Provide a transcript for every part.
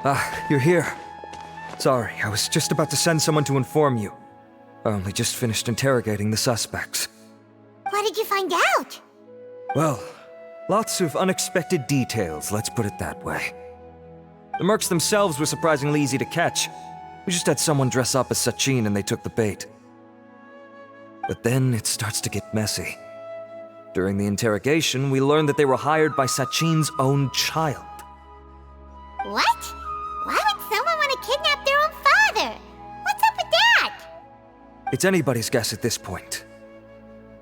Ah, you're here. Sorry, I was just about to send someone to inform you. I only just finished interrogating the suspects. What did you find out? Well, lots of unexpected details, let's put it that way. The mercs themselves were surprisingly easy to catch. We just had someone dress up as Sachin and they took the bait. But then it starts to get messy. During the interrogation, we learned that they were hired by Sachin's own child. What? Why would someone want to kidnap their own father? What's up with that? It's anybody's guess at this point.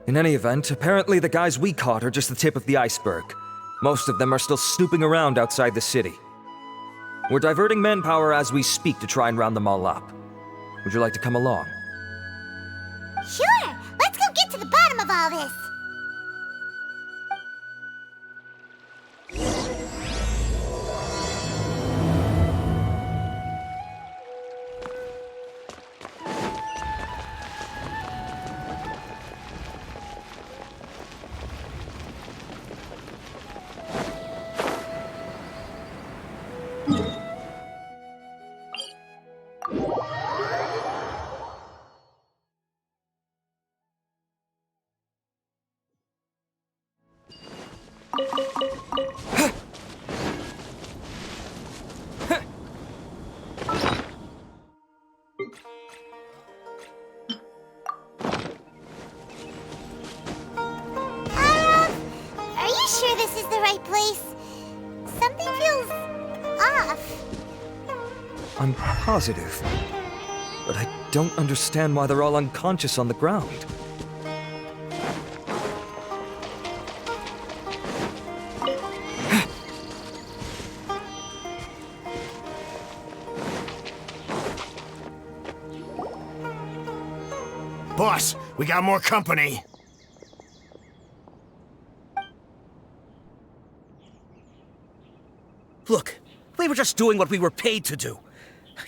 In any event, apparently the guys we caught are just the tip of the iceberg. Most of them are still snooping around outside the city. We're diverting manpower as we speak to try and round them all up. Would you like to come along? Sure! Let's go get to the bottom of all this! Are you sure this is the right place? Something feels off. I'm positive. But I don't understand why they're all unconscious on the ground. Boss, we got more company. Look, we were just doing what we were paid to do.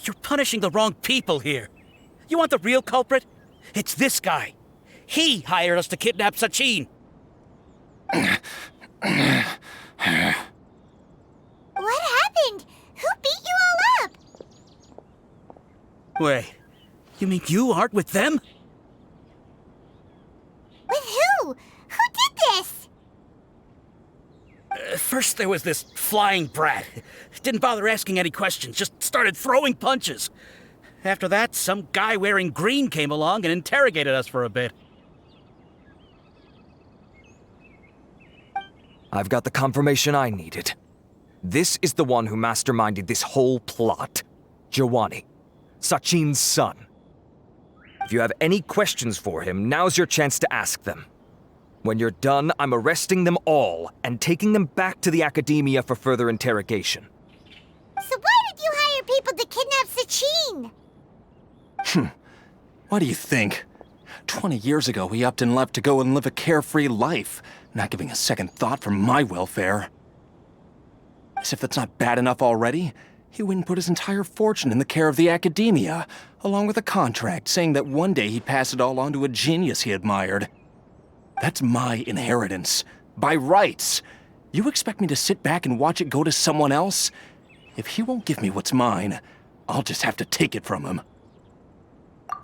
You're punishing the wrong people here. You want the real culprit? It's this guy. He hired us to kidnap Sachin. What happened? Who beat you all up? Wait, you mean you aren't with them? With who? Who did this? First there was this flying brat. Didn't bother asking any questions, just started throwing punches. After that, some guy wearing green came along and interrogated us for a bit. I've got the confirmation I needed. This is the one who masterminded this whole plot. Jawani, Sachin's son. If you have any questions for him, now's your chance to ask them. When you're done, I'm arresting them all and taking them back to the academia for further interrogation. So why did you hire people to kidnap Sachin? What do you think? 20 years ago, he upped and left to go and live a carefree life, not giving a second thought for my welfare. As if that's not bad enough already, he went and put his entire fortune in the care of the academia, along with a contract saying that one day he'd pass it all on to a genius he admired. That's my inheritance, by rights. You expect me to sit back and watch it go to someone else? If he won't give me what's mine, I'll just have to take it from him.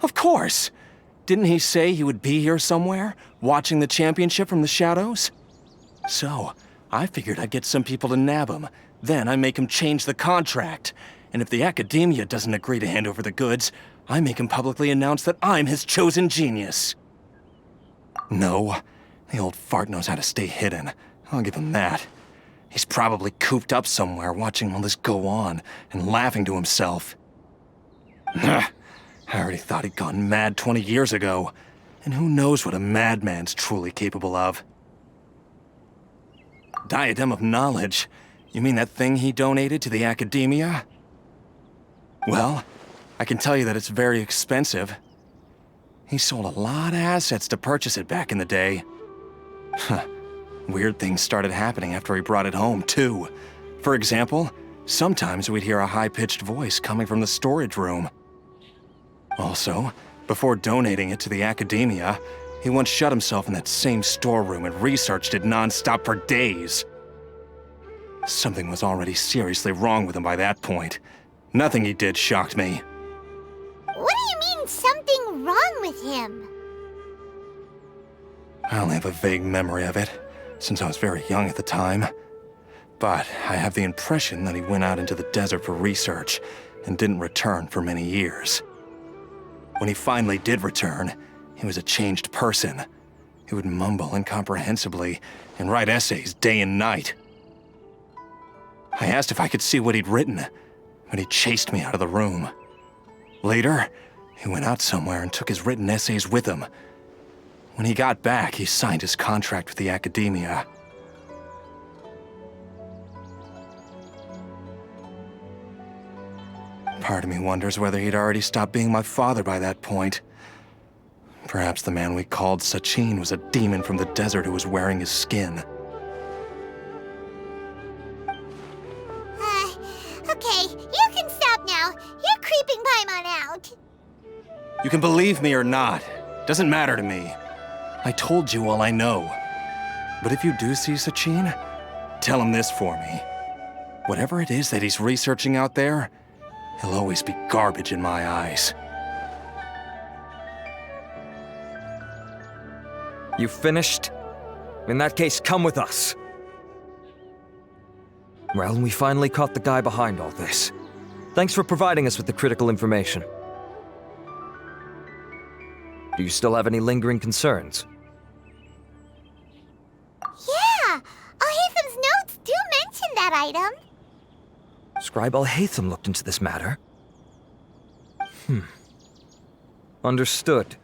Of course! Didn't he say he would be here somewhere, watching the championship from the shadows? So, I figured I'd get some people to nab him. Then I make him change the contract. And if the academia doesn't agree to hand over the goods, I make him publicly announce that I'm his chosen genius. No, the old fart knows how to stay hidden. I'll give him that. He's probably cooped up somewhere watching all this go on and laughing to himself. I already thought he'd gone mad 20 years ago. And who knows what a madman's truly capable of. Diadem of Knowledge? You mean that thing he donated to the academia? Well, I can tell you that it's very expensive. He sold a lot of assets to purchase it back in the day. Weird things started happening after he brought it home, too. For example, sometimes we'd hear a high-pitched voice coming from the storage room. Also, before donating it to the academia, he once shut himself in that same storeroom and researched it non-stop for days. Something was already seriously wrong with him by that point. Nothing he did shocked me. What do you mean, something wrong with him? I only have a vague memory of it, since I was very young at the time. But I have the impression that he went out into the desert for research and didn't return for many years. When he finally did return, he was a changed person. He would mumble incomprehensibly and write essays day and night. I asked if I could see what he'd written, but he chased me out of the room. Later, he went out somewhere and took his written essays with him. When he got back, he signed his contract with the academia. Part of me wonders whether he'd already stopped being my father by that point. Perhaps the man we called Sachin was a demon from the desert who was wearing his skin. Okay, you can stop now. You're creeping Paimon out. You can believe me or not. Doesn't matter to me. I told you all I know. But if you do see Sachin, tell him this for me. Whatever it is that he's researching out there, he'll always be garbage in my eyes. You finished? In that case, come with us. Well, we finally caught the guy behind all this. Thanks for providing us with the critical information. Do you still have any lingering concerns? Yeah, Alhaitham's notes do mention that item. Scribe Alhaitham looked into this matter. Understood.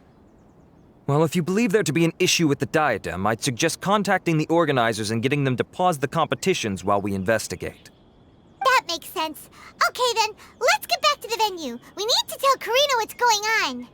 Well, if you believe there to be an issue with the diadem, I'd suggest contacting the organizers and getting them to pause the competitions while we investigate. That makes sense. Okay then, let's get back to the venue. We need to tell Karina what's going on.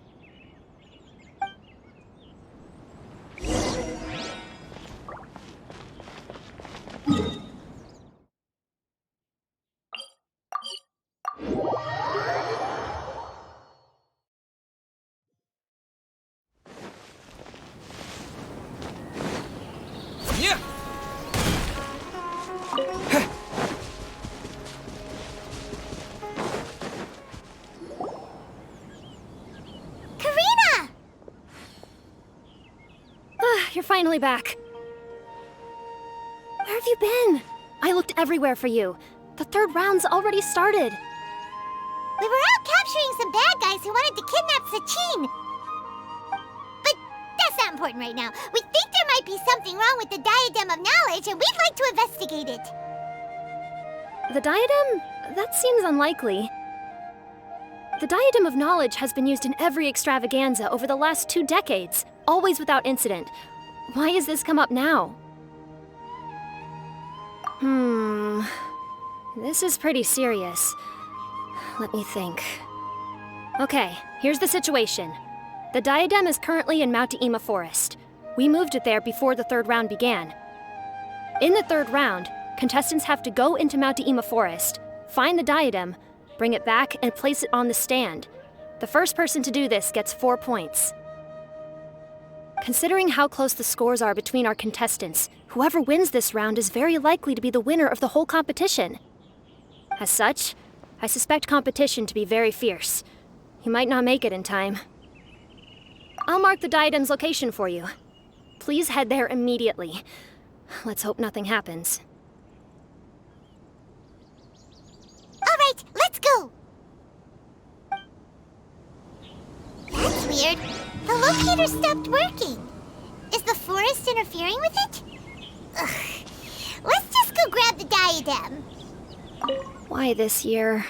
You're finally back. Where have you been? I looked everywhere for you. The third round's already started. We were out capturing some bad guys who wanted to kidnap Sachin. But that's not important right now. We think there might be something wrong with the Diadem of Knowledge, and we'd like to investigate it. The Diadem? That seems unlikely. The Diadem of Knowledge has been used in every extravaganza over the last 2 decades, always without incident. Why has this come up now? This is pretty serious. Let me think. Okay, here's the situation. The Diadem is currently in Mount Dehya Forest. We moved it there before the third round began. In the third round, contestants have to go into Mount Dehya Forest, find the Diadem, bring it back, and place it on the stand. The first person to do this gets 4 points. Considering how close the scores are between our contestants, whoever wins this round is very likely to be the winner of the whole competition. As such, I suspect competition to be very fierce. You might not make it in time. I'll mark the Diadem's location for you. Please head there immediately. Let's hope nothing happens. All right, let's go! That's weird. The locator stopped working. Is the forest interfering with it? Ugh. Let's just go grab the Diadem. Why this year?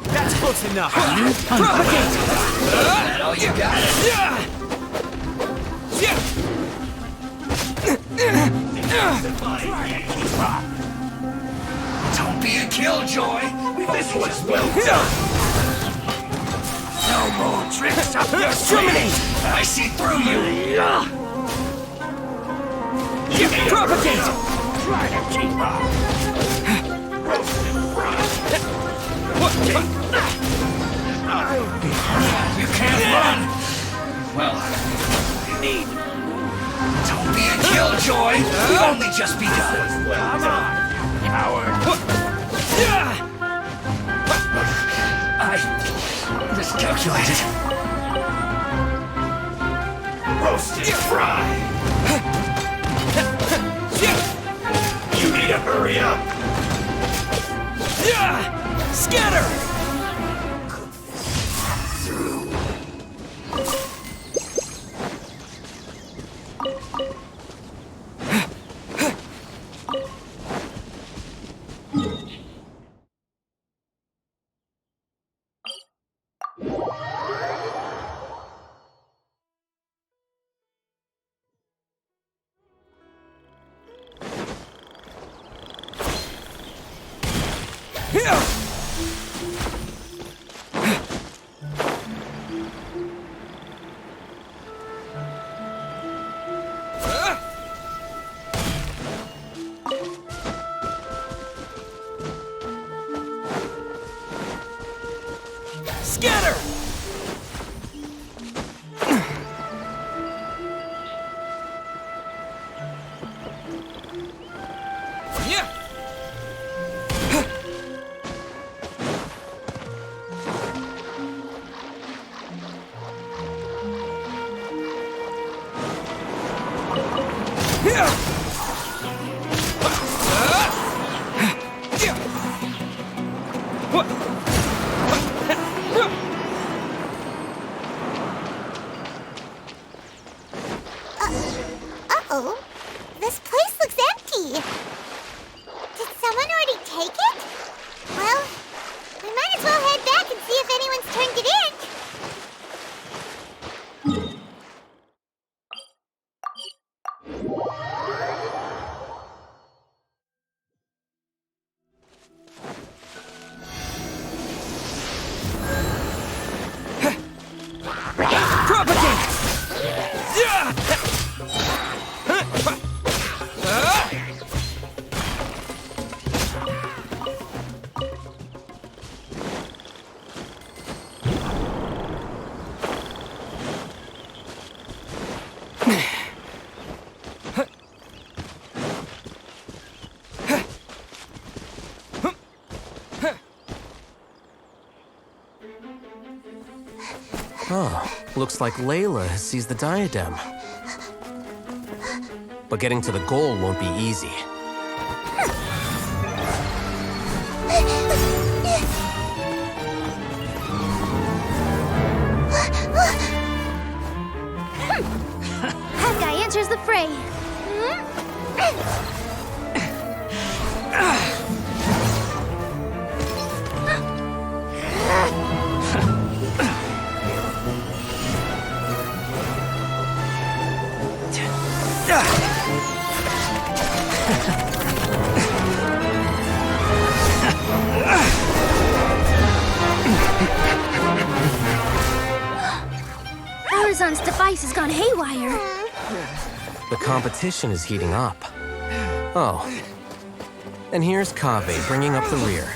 That's close enough. Propagate! Oh, you got it. killjoy! This was well done! No more tricks up your sleeve! I see through you! You need propagate! Try to keep up! Roasted You can't run! Well, you need... Don't be a killjoy! We've only just begun! Well done, coward! I miscalculated. Roasted fry! You need to hurry up! Scatter! Scatter! Uh-oh. This place looks empty. Did someone already take it? Well, we might as well head back and see if anyone's turned it in. Oh, looks like Layla has seized the diadem. But getting to the goal won't be easy. That guy enters the fray. Faruzan's device has gone haywire. The competition is heating up. Oh. And here's Kaveh bringing up the rear.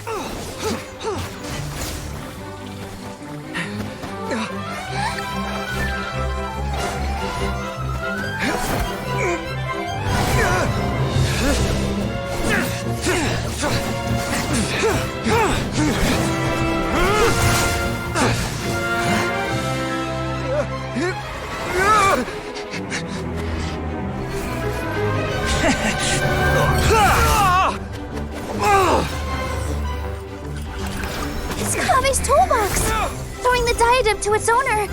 It's Kaveh's toolbox! Throwing the diadem to its owner!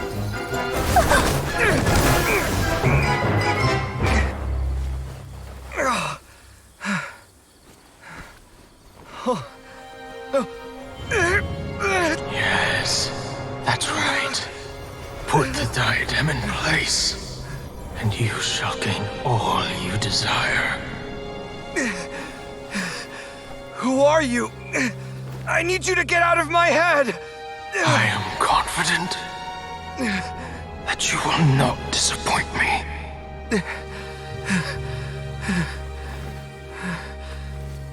Yes, that's right. Put the diadem in place, and you shall gain all you desire. Who are you? I need you to get out of my head! I am confident that you will not disappoint me.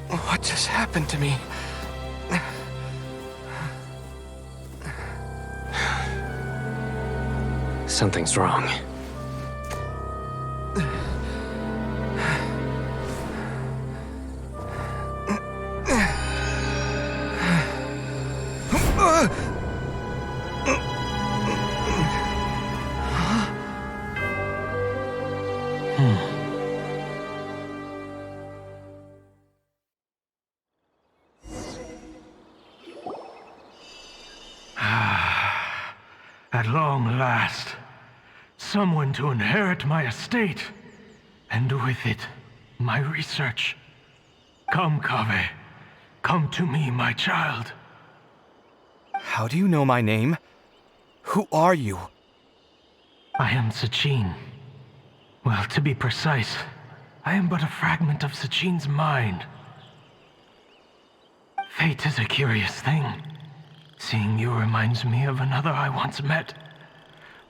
What just happened to me? Something's wrong. At long last, someone to inherit my estate, and with it, my research. Come, Kaveh. Come to me, my child. How do you know my name? Who are you? I am Sachin. Well, to be precise, I am but a fragment of Sachin's mind. Fate is a curious thing. Seeing you reminds me of another I once met.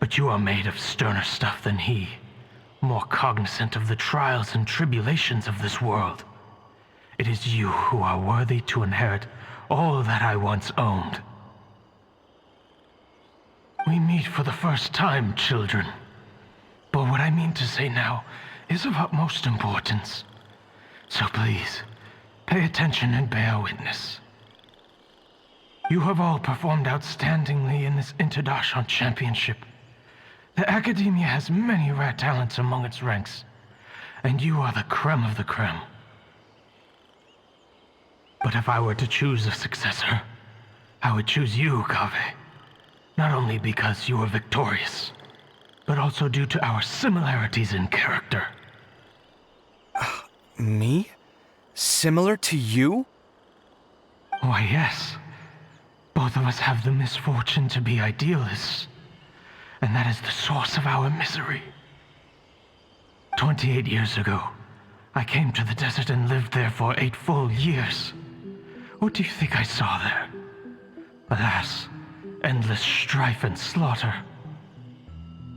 But you are made of sterner stuff than he, more cognizant of the trials and tribulations of this world. It is you who are worthy to inherit all that I once owned. We meet for the first time, children. But what I mean to say now is of utmost importance. So please, pay attention and bear witness. You have all performed outstandingly in this Interdarshan championship. The Academia has many rare talents among its ranks, and you are the creme of the creme. But if I were to choose a successor, I would choose you, Kaveh. Not only because you are victorious, but also due to our similarities in character. Me? Similar to you? Why, yes. Both of us have the misfortune to be idealists, and that is the source of our misery. 28 years ago, I came to the desert and lived there for 8 full years. What do you think I saw there? Alas, endless strife and slaughter.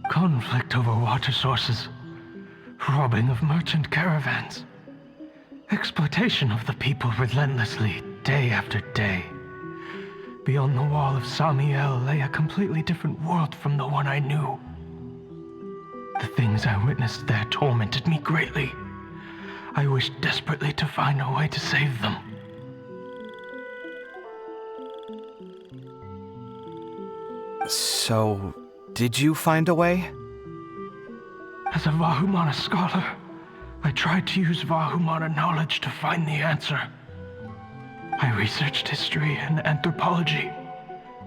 Conflict over water sources, robbing of merchant caravans, exploitation of the people relentlessly, day after day. Beyond the wall of Samiel lay a completely different world from the one I knew. The things I witnessed there tormented me greatly. I wished desperately to find a way to save them. So, did you find a way? As a Vahumana scholar, I tried to use Vahumana knowledge to find the answer. I researched history and anthropology,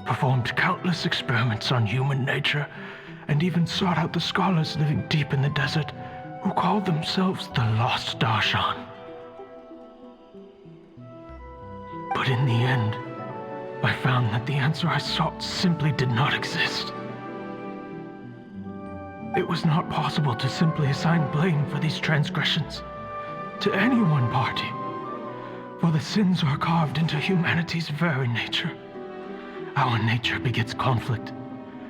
performed countless experiments on human nature, and even sought out the scholars living deep in the desert who called themselves the Lost Darshan. But in the end, I found that the answer I sought simply did not exist. It was not possible to simply assign blame for these transgressions to any one party, for the sins are carved into humanity's very nature. Our nature begets conflict,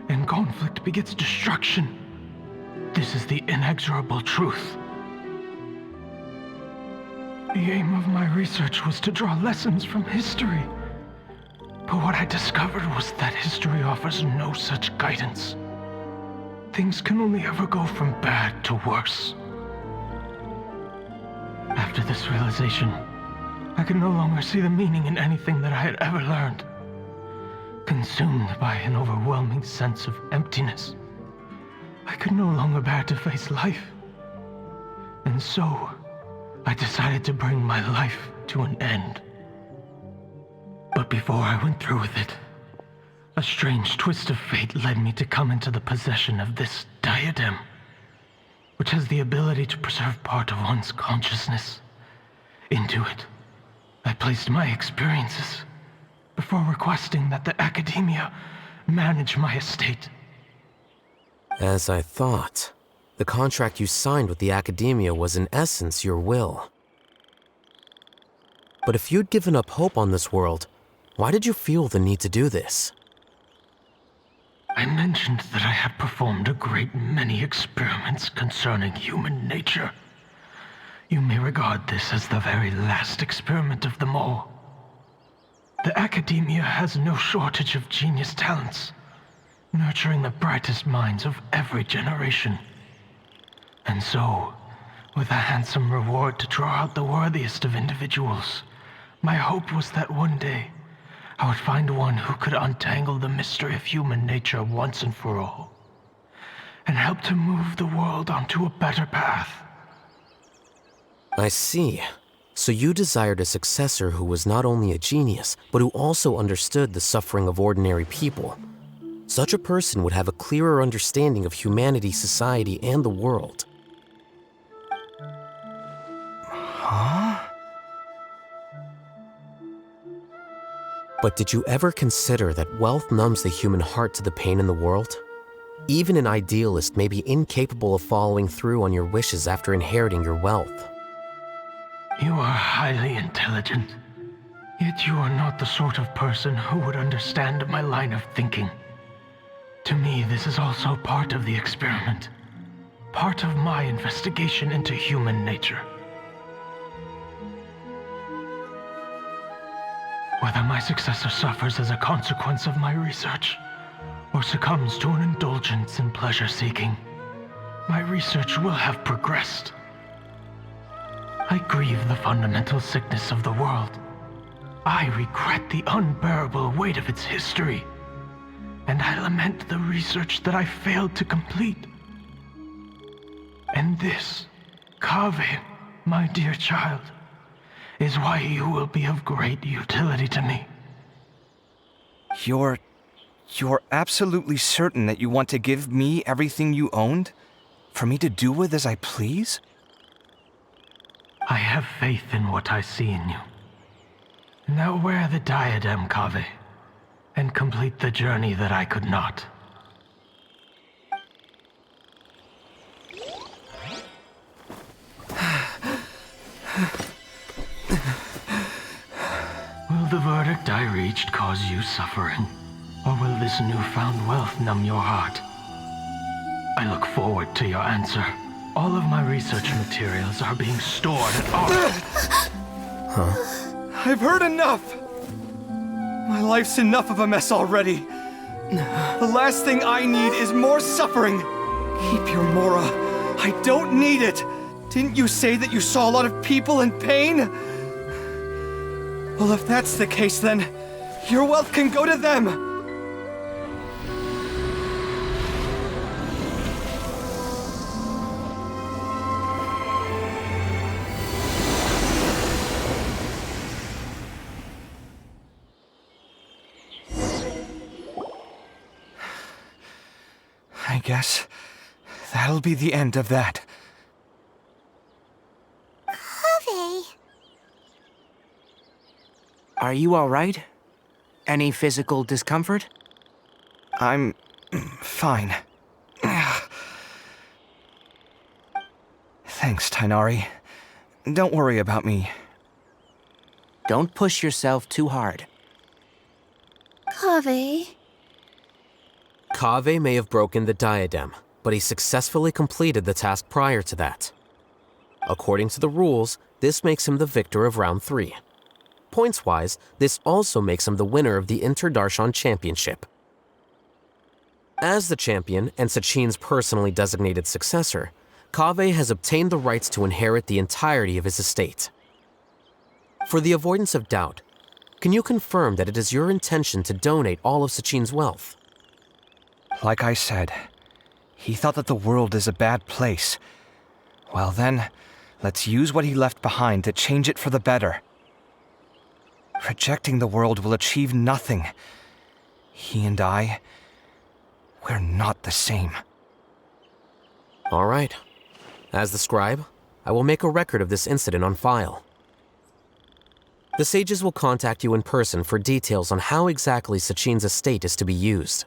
and conflict begets destruction. This is the inexorable truth. The aim of my research was to draw lessons from history. But what I discovered was that history offers no such guidance. Things can only ever go from bad to worse. After this realization, I could no longer see the meaning in anything that I had ever learned. Consumed by an overwhelming sense of emptiness, I could no longer bear to face life. And so, I decided to bring my life to an end. But before I went through with it, a strange twist of fate led me to come into the possession of this diadem, which has the ability to preserve part of one's consciousness. Into it, I placed my experiences before requesting that the Academia manage my estate. As I thought, the contract you signed with the Academia was in essence your will. But if you'd given up hope on this world, why did you feel the need to do this? I mentioned that I had performed a great many experiments concerning human nature. You may regard this as the very last experiment of them all. The academia has no shortage of genius talents, nurturing the brightest minds of every generation. And so, with a handsome reward to draw out the worthiest of individuals, my hope was that one day, I would find one who could untangle the mystery of human nature once and for all, and help to move the world onto a better path. I see. So you desired a successor who was not only a genius, but who also understood the suffering of ordinary people. Such a person would have a clearer understanding of humanity, society, and the world. Huh? But did you ever consider that wealth numbs the human heart to the pain in the world? Even an idealist may be incapable of following through on your wishes after inheriting your wealth. You are highly intelligent, yet you are not the sort of person who would understand my line of thinking. To me, this is also part of the experiment, part of my investigation into human nature. Whether my successor suffers as a consequence of my research, or succumbs to an indulgence in pleasure-seeking, my research will have progressed. I grieve the fundamental sickness of the world. I regret the unbearable weight of its history, and I lament the research that I failed to complete. And this, Kaveh, my dear child, is why you will be of great utility to me. You're absolutely certain that you want to give me everything you owned? For me to do with as I please? I have faith in what I see in you. Now wear the diadem, Kaveh, and complete the journey that I could not. Will the verdict I reached cause you suffering? Or will this newfound wealth numb your heart? I look forward to your answer. All of my research materials are being stored at our... I've heard enough! My life's enough of a mess already. The last thing I need is more suffering. Keep your Mora. I don't need it. Didn't you say that you saw a lot of people in pain? Well, if that's the case, then your wealth can go to them. I guess that'll be the end of that. Kaveh. Are you all right? Any physical discomfort? I'm fine. Thanks, Tighnari. Don't worry about me. Don't push yourself too hard. Kaveh. Kaveh may have broken the diadem, but he successfully completed the task prior to that. According to the rules, this makes him the victor of round 3. Points-wise, this also makes him the winner of the Interdarshan Championship. As the champion and Sachin's personally designated successor, Kaveh has obtained the rights to inherit the entirety of his estate. For the avoidance of doubt, can you confirm that it is your intention to donate all of Sachin's wealth? Like I said, he thought that the world is a bad place. Well then, let's use what he left behind to change it for the better. Rejecting the world will achieve nothing. He and I, we're not the same. All right. As the scribe, I will make a record of this incident on file. The sages will contact you in person for details on how exactly Sachin's estate is to be used.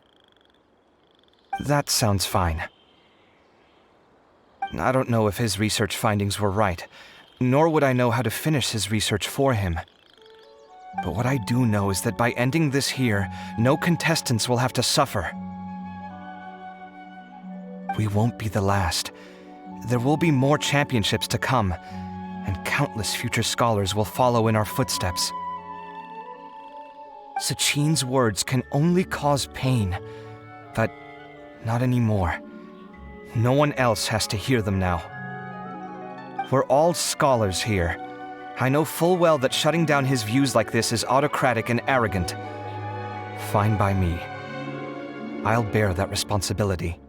That sounds fine. I don't know if his research findings were right, nor would I know how to finish his research for him. But what I do know is that by ending this here, no contestants will have to suffer. We won't be the last. There will be more championships to come, and countless future scholars will follow in our footsteps. Sachin's words can only cause pain, but not anymore. No one else has to hear them now. We're all scholars here. I know full well that shutting down his views like this is autocratic and arrogant. Fine by me. I'll bear that responsibility.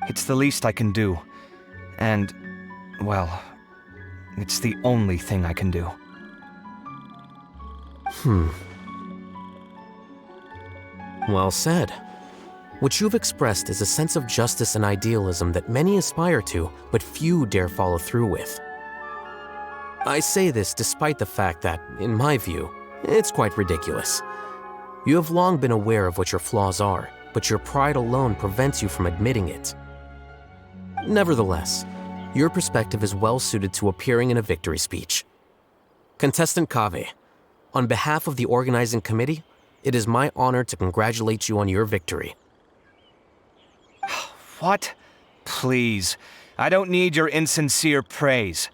It's the least I can do. And, well, it's the only thing I can do. Well said. What you've expressed is a sense of justice and idealism that many aspire to, but few dare follow through with. I say this despite the fact that, in my view, it's quite ridiculous. You have long been aware of what your flaws are, but your pride alone prevents you from admitting it. Nevertheless, your perspective is well suited to appearing in a victory speech. Contestant Kaveh, on behalf of the organizing committee, it is my honor to congratulate you on your victory. What? Please. I don't need your insincere praise.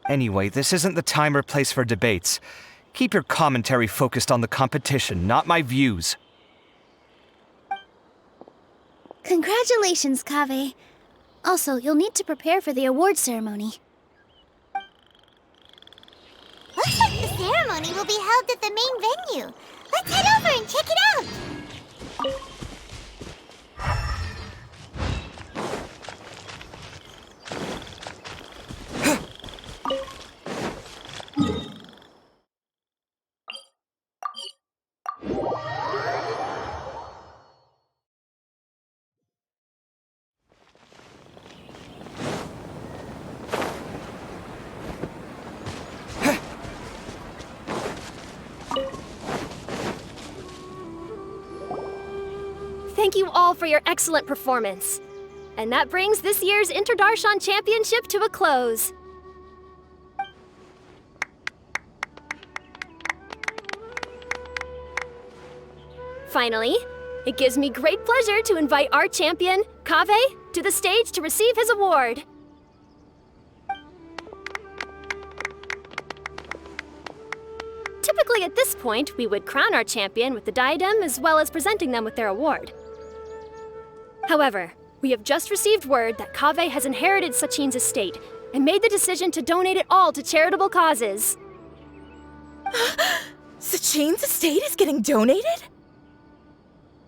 Anyway, this isn't the time or place for debates. Keep your commentary focused on the competition, not my views. Congratulations, Kaveh. Also, you'll need to prepare for the award ceremony. Looks like the ceremony will be held at the main venue. Let's head over and check it out! Thank you all for your excellent performance. And that brings this year's Interdarshan Championship to a close. Finally, it gives me great pleasure to invite our champion, Kaveh, to the stage to receive his award. Typically at this point, we would crown our champion with the diadem as well as presenting them with their award. However, we have just received word that Kaveh has inherited Sachin's estate and made the decision to donate it all to charitable causes. Sachin's estate is getting donated?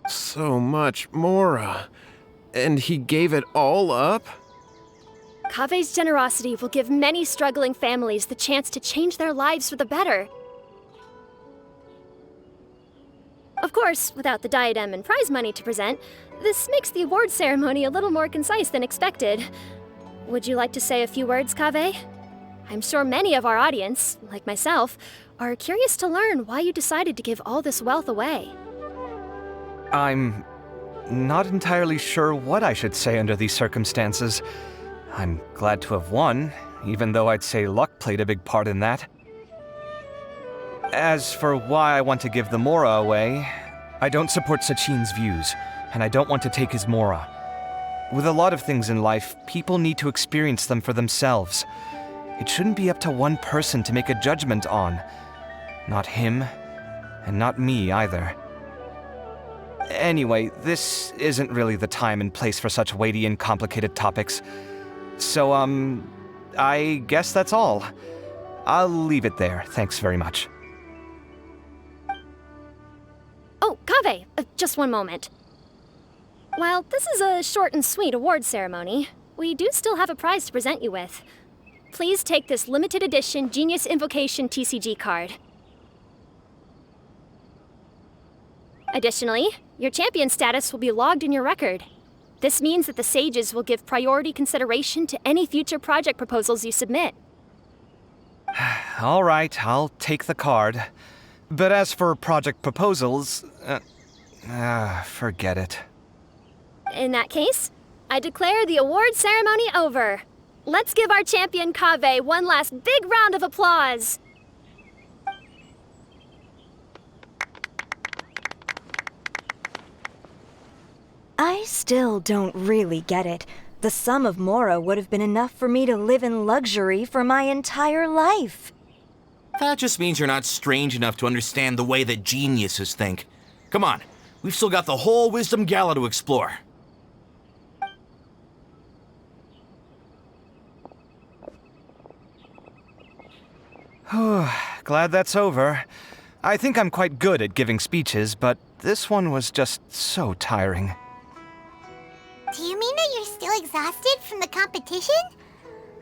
So much Mora. And he gave it all up? Kaveh's generosity will give many struggling families the chance to change their lives for the better. Of course, without the diadem and prize money to present, this makes the award ceremony a little more concise than expected. Would you like to say a few words, Kaveh? I'm sure many of our audience, like myself, are curious to learn why you decided to give all this wealth away. I'm not entirely sure what I should say under these circumstances. I'm glad to have won, even though I'd say luck played a big part in that. As for why I want to give the Mora away, I don't support Sachin's views, and I don't want to take his Mora. With a lot of things in life, people need to experience them for themselves. It shouldn't be up to one person to make a judgment on. Not him, and not me either. Anyway, this isn't really the time and place for such weighty and complicated topics. So, I guess that's all. I'll leave it there. Thanks very much. Oh, Kaveh, just one moment. While this is a short and sweet award ceremony, we do still have a prize to present you with. Please take this limited edition Genius Invocation TCG card. Additionally, your champion status will be logged in your record. This means that the Sages will give priority consideration to any future project proposals you submit. All right, I'll take the card. But as for project proposals, forget it. In that case, I declare the award ceremony over. Let's give our champion Kaveh one last big round of applause. I still don't really get it. The sum of Mora would have been enough for me to live in luxury for my entire life. That just means you're not strange enough to understand the way that geniuses think. Come on, we've still got the whole Wisdom Gala to explore. Glad that's over. I think I'm quite good at giving speeches, but this one was just so tiring. Do you mean that you're still exhausted from the competition?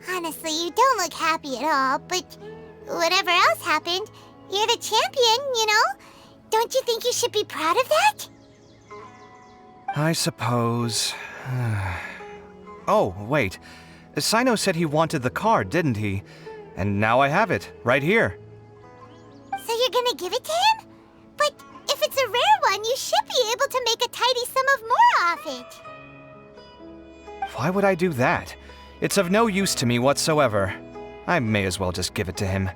Honestly, you don't look happy at all, but whatever else happened, you're the champion, you know? Don't you think you should be proud of that? I suppose. Oh, wait. Cyno said he wanted the card, didn't he? And now I have it, right here. So you're gonna give it to him? But if it's a rare one, you should be able to make a tidy sum of more off it. Why would I do that? It's of no use to me whatsoever. I may as well just give it to him.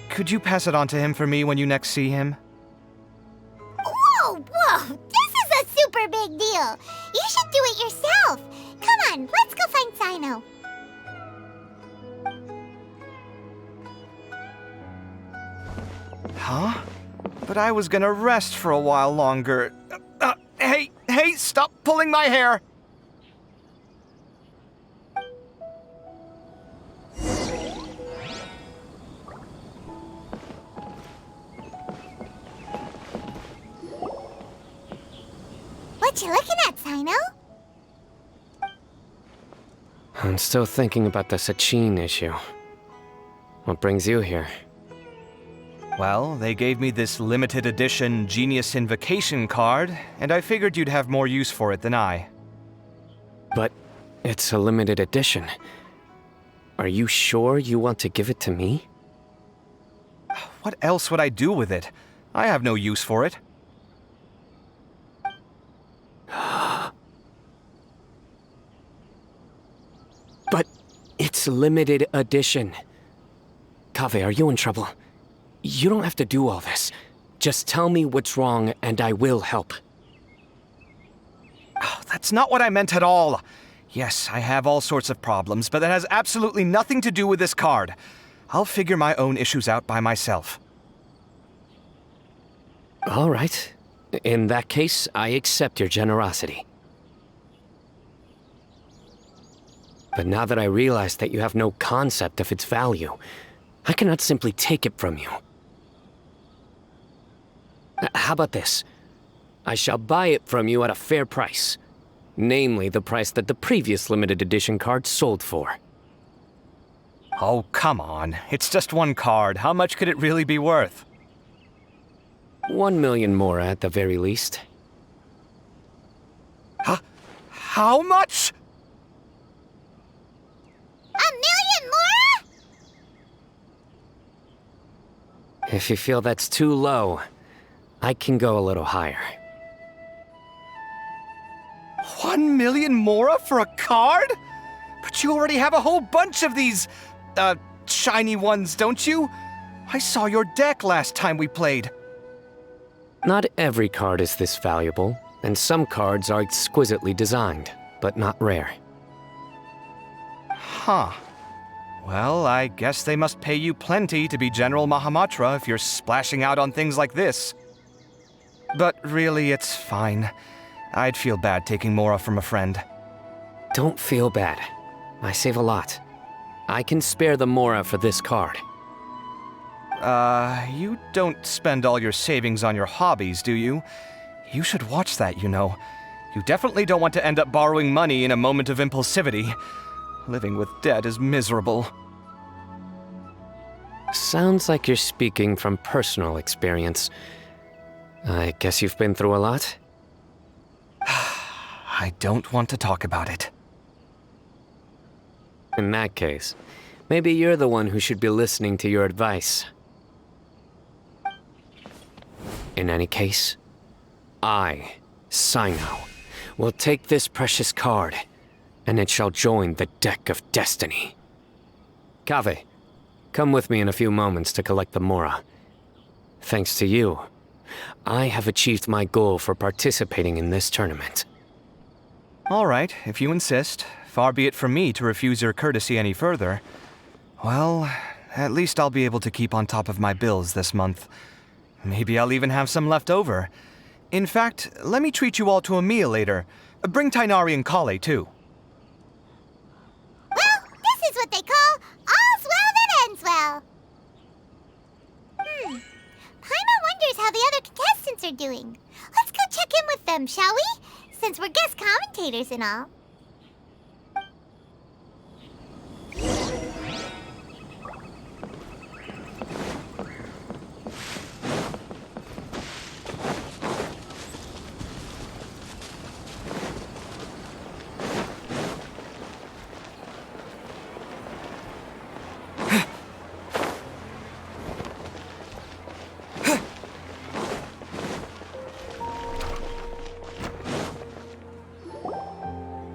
Could you pass it on to him for me when you next see him? Whoa, whoa! This is a super big deal! You should do it yourself! Come on, let's go find Cyno. Huh? But I was gonna rest for a while longer. Hey, stop pulling my hair! What you looking at, Cyno? I'm still thinking about the Sachin issue. What brings you here? Well, they gave me this limited edition Genius Invocation card, and I figured you'd have more use for it than I. But it's a limited edition. Are you sure you want to give it to me? What else would I do with it? I have no use for it. But it's limited edition. Kaveh, are you in trouble? You don't have to do all this. Just tell me what's wrong and I will help. Oh, that's not what I meant at all. Yes, I have all sorts of problems, but that has absolutely nothing to do with this card. I'll figure my own issues out by myself. All right. In that case, I accept your generosity. But now that I realize that you have no concept of its value, I cannot simply take it from you. How about this? I shall buy it from you at a fair price. Namely, the price that the previous limited edition card sold for. Oh, come on. It's just one card. How much could it really be worth? 1 million more at the very least. How much? 1 million more? If you feel that's too low, I can go a little higher. 1 million mora for a card? But you already have a whole bunch of these, shiny ones, don't you? I saw your deck last time we played. Not every card is this valuable, and some cards are exquisitely designed, but not rare. Huh. Well, I guess they must pay you plenty to be General Mahamatra if you're splashing out on things like this. But really, it's fine. I'd feel bad taking mora from a friend. Don't feel bad. I save a lot. I can spare the mora for this card. You don't spend all your savings on your hobbies, do you? You should watch that, you know. You definitely don't want to end up borrowing money in a moment of impulsivity. Living with debt is miserable. Sounds like you're speaking from personal experience. I guess you've been through a lot? I don't want to talk about it. In that case, maybe you're the one who should be listening to your advice. In any case, I, Cyno, will take this precious card and it shall join the deck of destiny. Kaveh, come with me in a few moments to collect the Mora. Thanks to you, I have achieved my goal for participating in this tournament. All right, if you insist. Far be it from me to refuse your courtesy any further. Well, at least I'll be able to keep on top of my bills this month. Maybe I'll even have some left over. In fact, let me treat you all to a meal later. Bring Tighnari and Collei, too. Well, this is what they call all's well that ends well. Paimon wonders how the other contestants are doing. Let's go check in with them, shall we? Since we're guest commentators and all.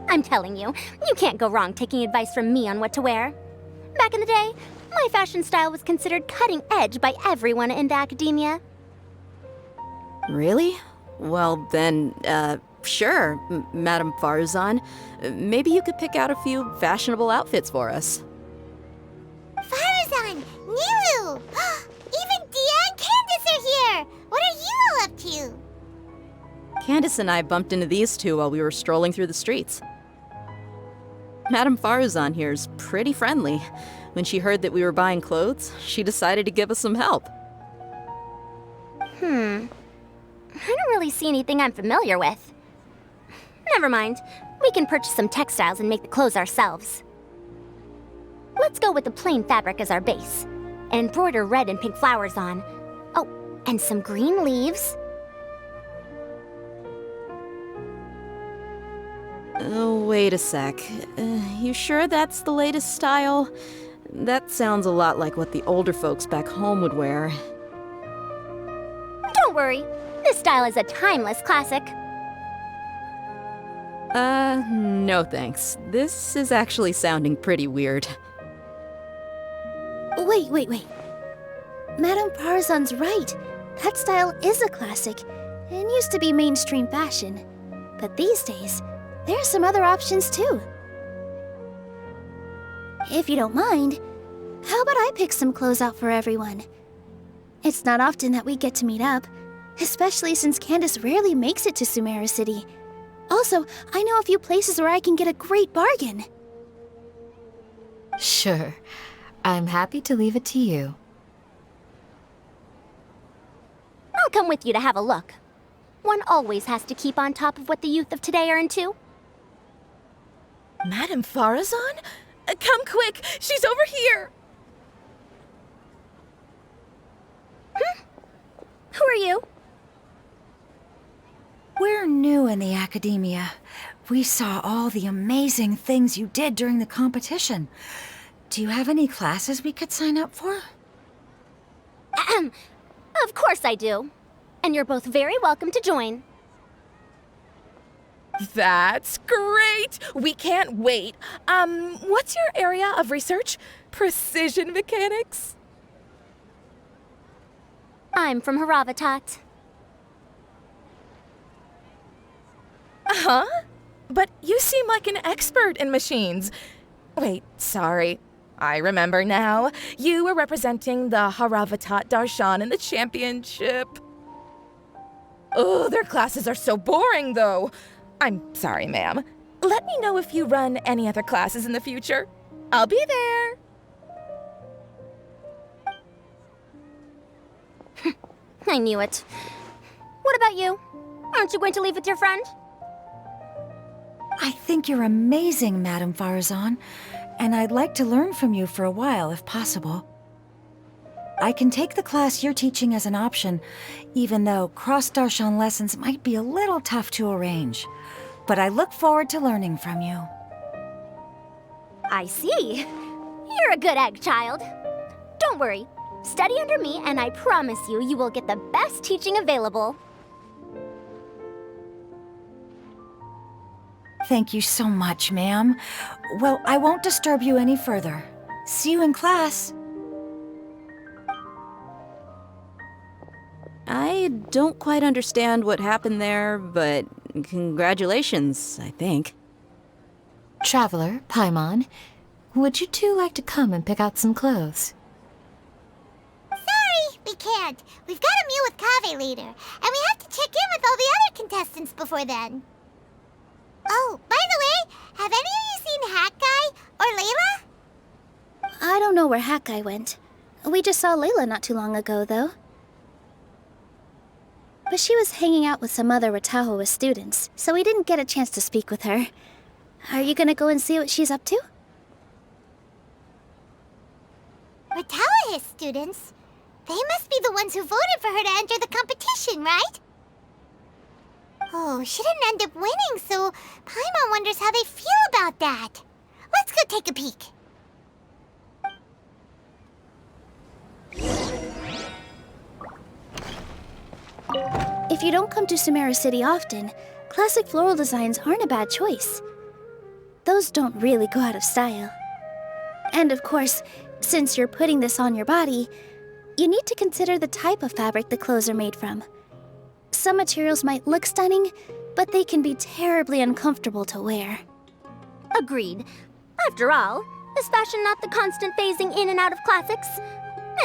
I'm telling you, you can't go wrong taking advice from me on what to wear. Back in the day, my fashion style was considered cutting edge by everyone in the academia. Really? Well then, sure, Madam Faruzan. Maybe you could pick out a few fashionable outfits for us. Faruzan! Nilou! Even Dehya and Candace are here! What are you all up to? Candace and I bumped into these two while we were strolling through the streets. Madam Faruzan here is pretty friendly. When she heard that we were buying clothes, she decided to give us some help. I don't really see anything I'm familiar with. Never mind. We can purchase some textiles and make the clothes ourselves. Let's go with the plain fabric as our base. And embroider red and pink flowers on. Oh, and some green leaves. Oh, wait a sec. You sure that's the latest style? That sounds a lot like what the older folks back home would wear. Don't worry. This style is a timeless classic. No thanks. This is actually sounding pretty weird. Wait. Madame Faruzan's right. That style is a classic, and used to be mainstream fashion. But these days, there are some other options too. If you don't mind, how about I pick some clothes out for everyone? It's not often that we get to meet up, especially since Candace rarely makes it to Sumeru City. Also, I know a few places where I can get a great bargain. Sure. I'm happy to leave it to you. I'll come with you to have a look. One always has to keep on top of what the youth of today are into. Madame Faruzan? Come quick! She's over here! Who are you? We're new in the academia. We saw all the amazing things you did during the competition. Do you have any classes we could sign up for? Of course I do. And you're both very welcome to join. That's great! We can't wait. What's your area of research? Precision mechanics? I'm from Haravatat. Huh? But you seem like an expert in machines. Wait, sorry. I remember now. You were representing the Haravatat Darshan in the championship. Oh, their classes are so boring, though. I'm sorry, ma'am. Let me know if you run any other classes in the future. I'll be there. I knew it. What about you? Aren't you going to leave with your friend? I think you're amazing, Madame Faruzan, and I'd like to learn from you for a while, if possible. I can take the class you're teaching as an option, even though cross-Darshan lessons might be a little tough to arrange. But I look forward to learning from you. I see. You're a good egg, child. Don't worry. Study under me, and I promise you, you will get the best teaching available. Thank you so much, ma'am. Well, I won't disturb you any further. See you in class. I don't quite understand what happened there, but congratulations, I think. Traveler, Paimon, would you two like to come and pick out some clothes? Sorry, we can't. We've got a meet with Kaveh later, and we have to check in with all the other contestants before then. Oh, by the way, have any of you seen Hat Guy or Layla? I don't know where Hat Guy went. We just saw Layla not too long ago, though. But she was hanging out with some other Ratahoa students, so we didn't get a chance to speak with her. Are you gonna go and see what she's up to? Ratahoa students? They must be the ones who voted for her to enter the competition, right? Oh, she didn't end up winning, so Paimon wonders how they feel about that. Let's go take a peek. If you don't come to Sumeru City often, classic floral designs aren't a bad choice. Those don't really go out of style. And of course, since you're putting this on your body, you need to consider the type of fabric the clothes are made from. Some materials might look stunning, but they can be terribly uncomfortable to wear. Agreed. After all, is fashion not the constant phasing in and out of classics?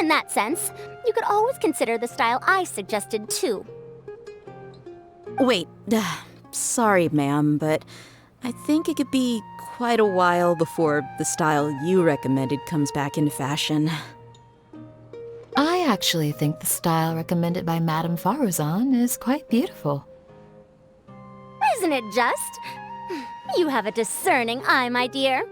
In that sense, you could always consider the style I suggested too. Wait, sorry, ma'am, but I think it could be quite a while before the style you recommended comes back into fashion. I actually think the style recommended by Madame Faruzan is quite beautiful. Isn't it just? You have a discerning eye, my dear.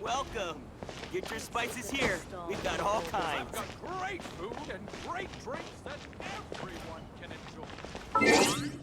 Welcome. Get your spices here. We've got all kinds. We've got great food and great drinks that everyone can enjoy.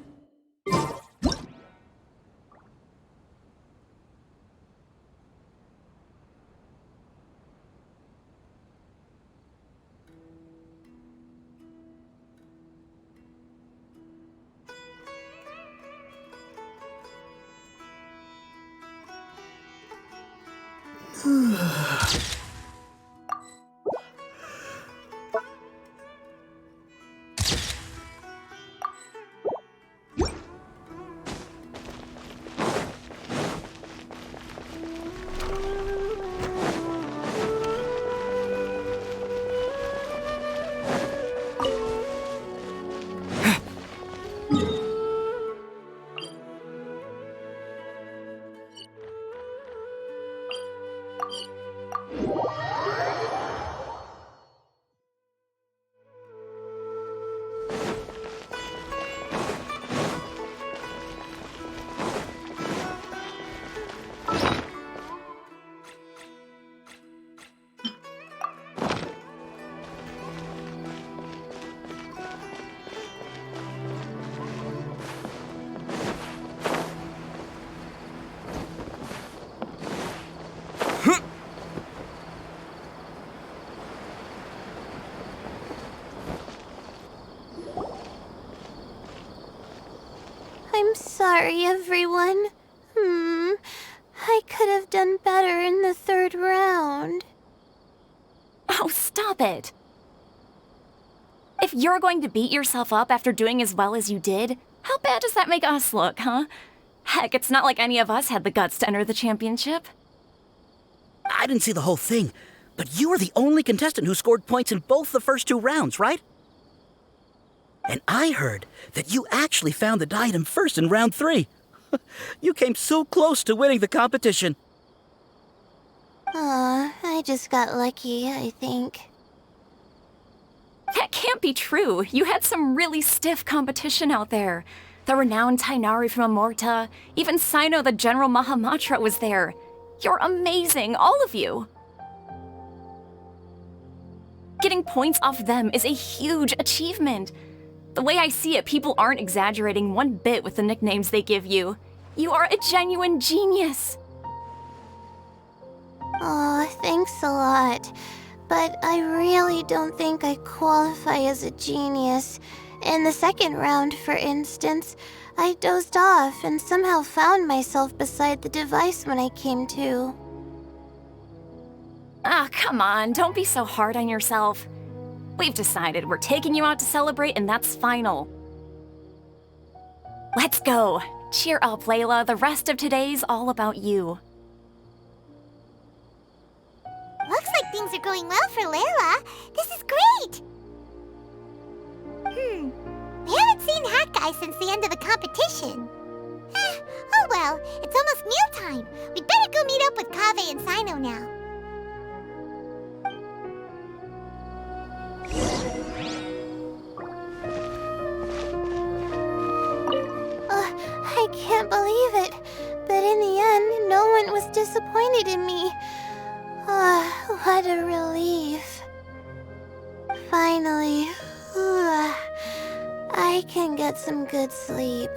I'm sorry, everyone. I could have done better in the third round. Oh, stop it. If you're going to beat yourself up after doing as well as you did, how bad does that make us look, huh? Heck, it's not like any of us had the guts to enter the championship. I didn't see the whole thing, but you were the only contestant who scored points in both the first 2 rounds, right? And I heard that you actually found the diadem first in round 3. You came so close to winning the competition. Aw, I just got lucky, I think. That can't be true. You had some really stiff competition out there. The renowned Tighnari from Amorta, even Cyno the General Mahamatra was there. You're amazing, all of you. Getting points off them is a huge achievement. The way I see it, people aren't exaggerating one bit with the nicknames they give you. You are a genuine genius. Aw, thanks a lot. But I really don't think I qualify as a genius. In the second round, for instance, I dozed off and somehow found myself beside the device when I came to. Ah, come on, don't be so hard on yourself. We've decided we're taking you out to celebrate, and that's final. Let's go. Cheer up, Layla. The rest of today's all about you. Looks like things are going well for Layla. This is great! We haven't seen Hat Guy since the end of the competition. Oh well, it's almost mealtime. We'd better go meet up with Kaveh and Cyno now. I can't believe it, but in the end, no one was disappointed in me. What a relief. Finally, I can get some good sleep.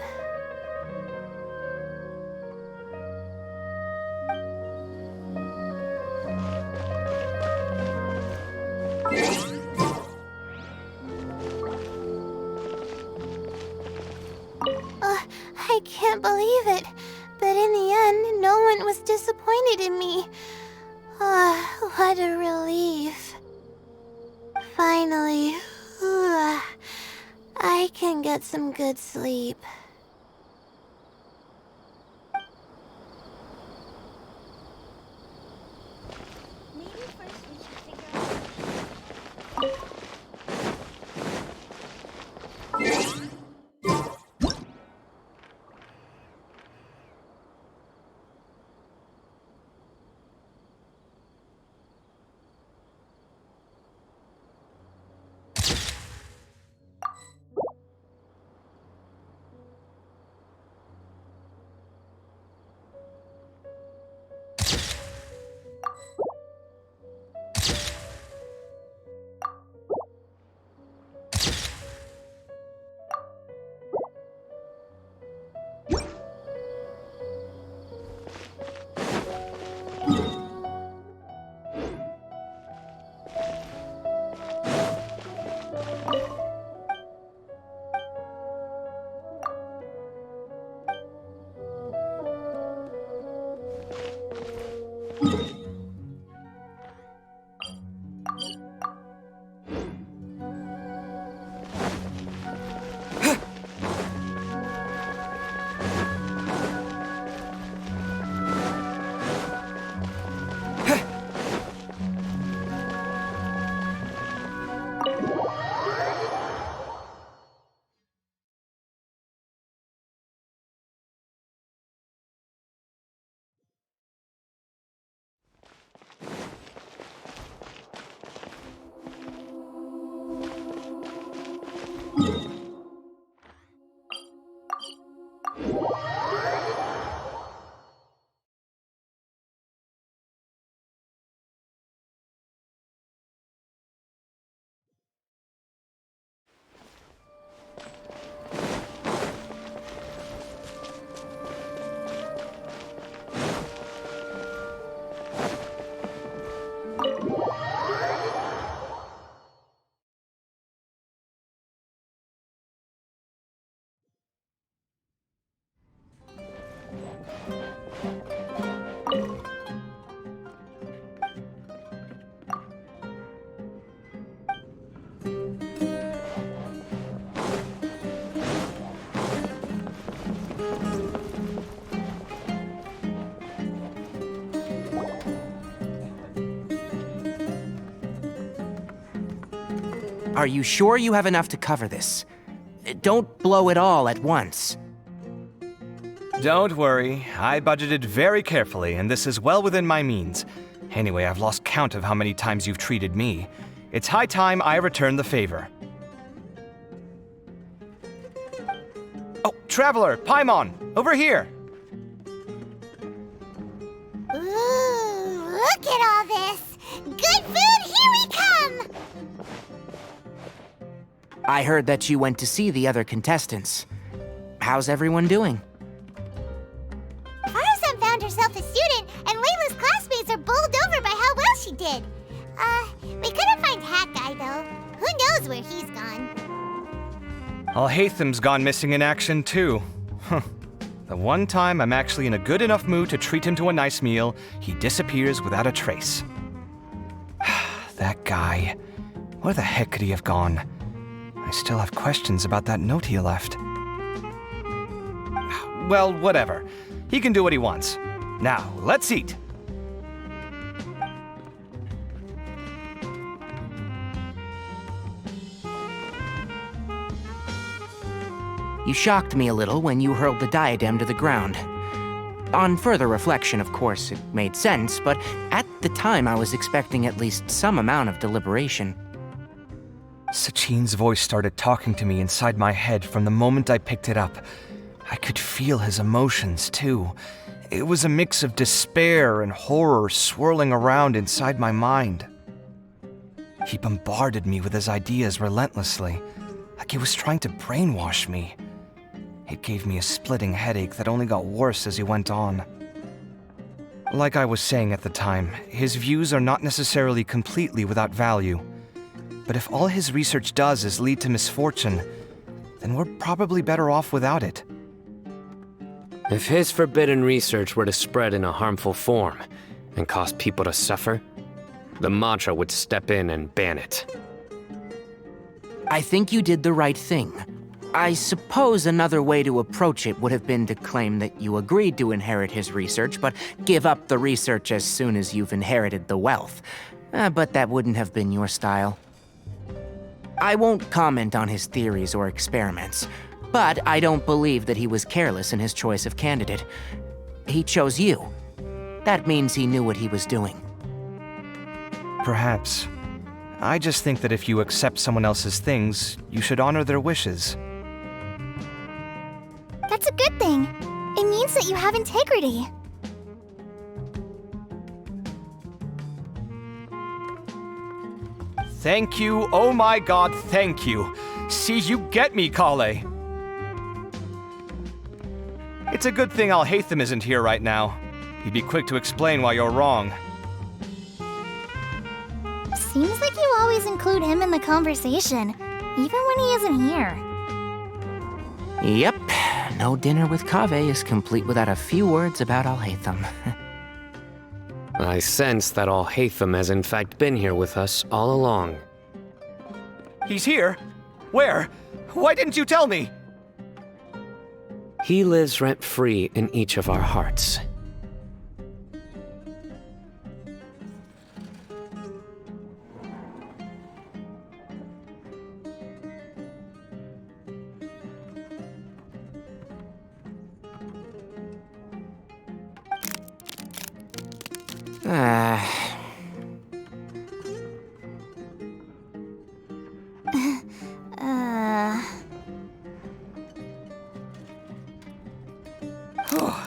I can't believe it, but in the end, no one was disappointed in me. What a relief. Finally, I can get some good sleep. Are you sure you have enough to cover this? Don't blow it all at once. Don't worry, I budgeted very carefully, and this is well within my means. Anyway, I've lost count of how many times you've treated me. It's high time I return the favor. Oh, Traveler, Paimon, over here! Ooh, look at all this! Good food, here we come! I heard that you went to see the other contestants. How's everyone doing? Faruzan found herself a student, and Layla's classmates are bowled over by how well she did. We couldn't find Hat Guy, though. Who knows where he's gone? Alhaitham's gone missing in action, too. Huh. The one time I'm actually in a good enough mood to treat him to a nice meal, he disappears without a trace. That guy. Where the heck could he have gone? I still have questions about that note he left. Well, whatever. He can do what he wants. Now, let's eat. You shocked me a little when you hurled the diadem to the ground. On further reflection, of course, it made sense, but at the time I was expecting at least some amount of deliberation. Sachin's voice started talking to me inside my head from the moment I picked it up. I could feel his emotions, too. It was a mix of despair and horror swirling around inside my mind. He bombarded me with his ideas relentlessly, like he was trying to brainwash me. It gave me a splitting headache that only got worse as he went on. Like I was saying at the time, his views are not necessarily completely without value. But if all his research does is lead to misfortune, then we're probably better off without it. If his forbidden research were to spread in a harmful form and cause people to suffer, the Matra would step in and ban it. I think you did the right thing. I suppose another way to approach it would have been to claim that you agreed to inherit his research, but give up the research as soon as you've inherited the wealth. But that wouldn't have been your style. I won't comment on his theories or experiments, but I don't believe that he was careless in his choice of candidate. He chose you. That means he knew what he was doing. Perhaps. I just think that if you accept someone else's things, you should honor their wishes. That's a good thing. It means that you have integrity. Thank you, oh my god, thank you. See, you get me, Collei. It's a good thing Alhaitham isn't here right now. He'd be quick to explain why you're wrong. Seems like you always include him in the conversation, even when he isn't here. Yep, no dinner with Kaveh is complete without a few words about Alhaitham. I sense that Alhaitham has in fact been here with us all along. He's here? Where? Why didn't you tell me? He lives rent-free in each of our hearts.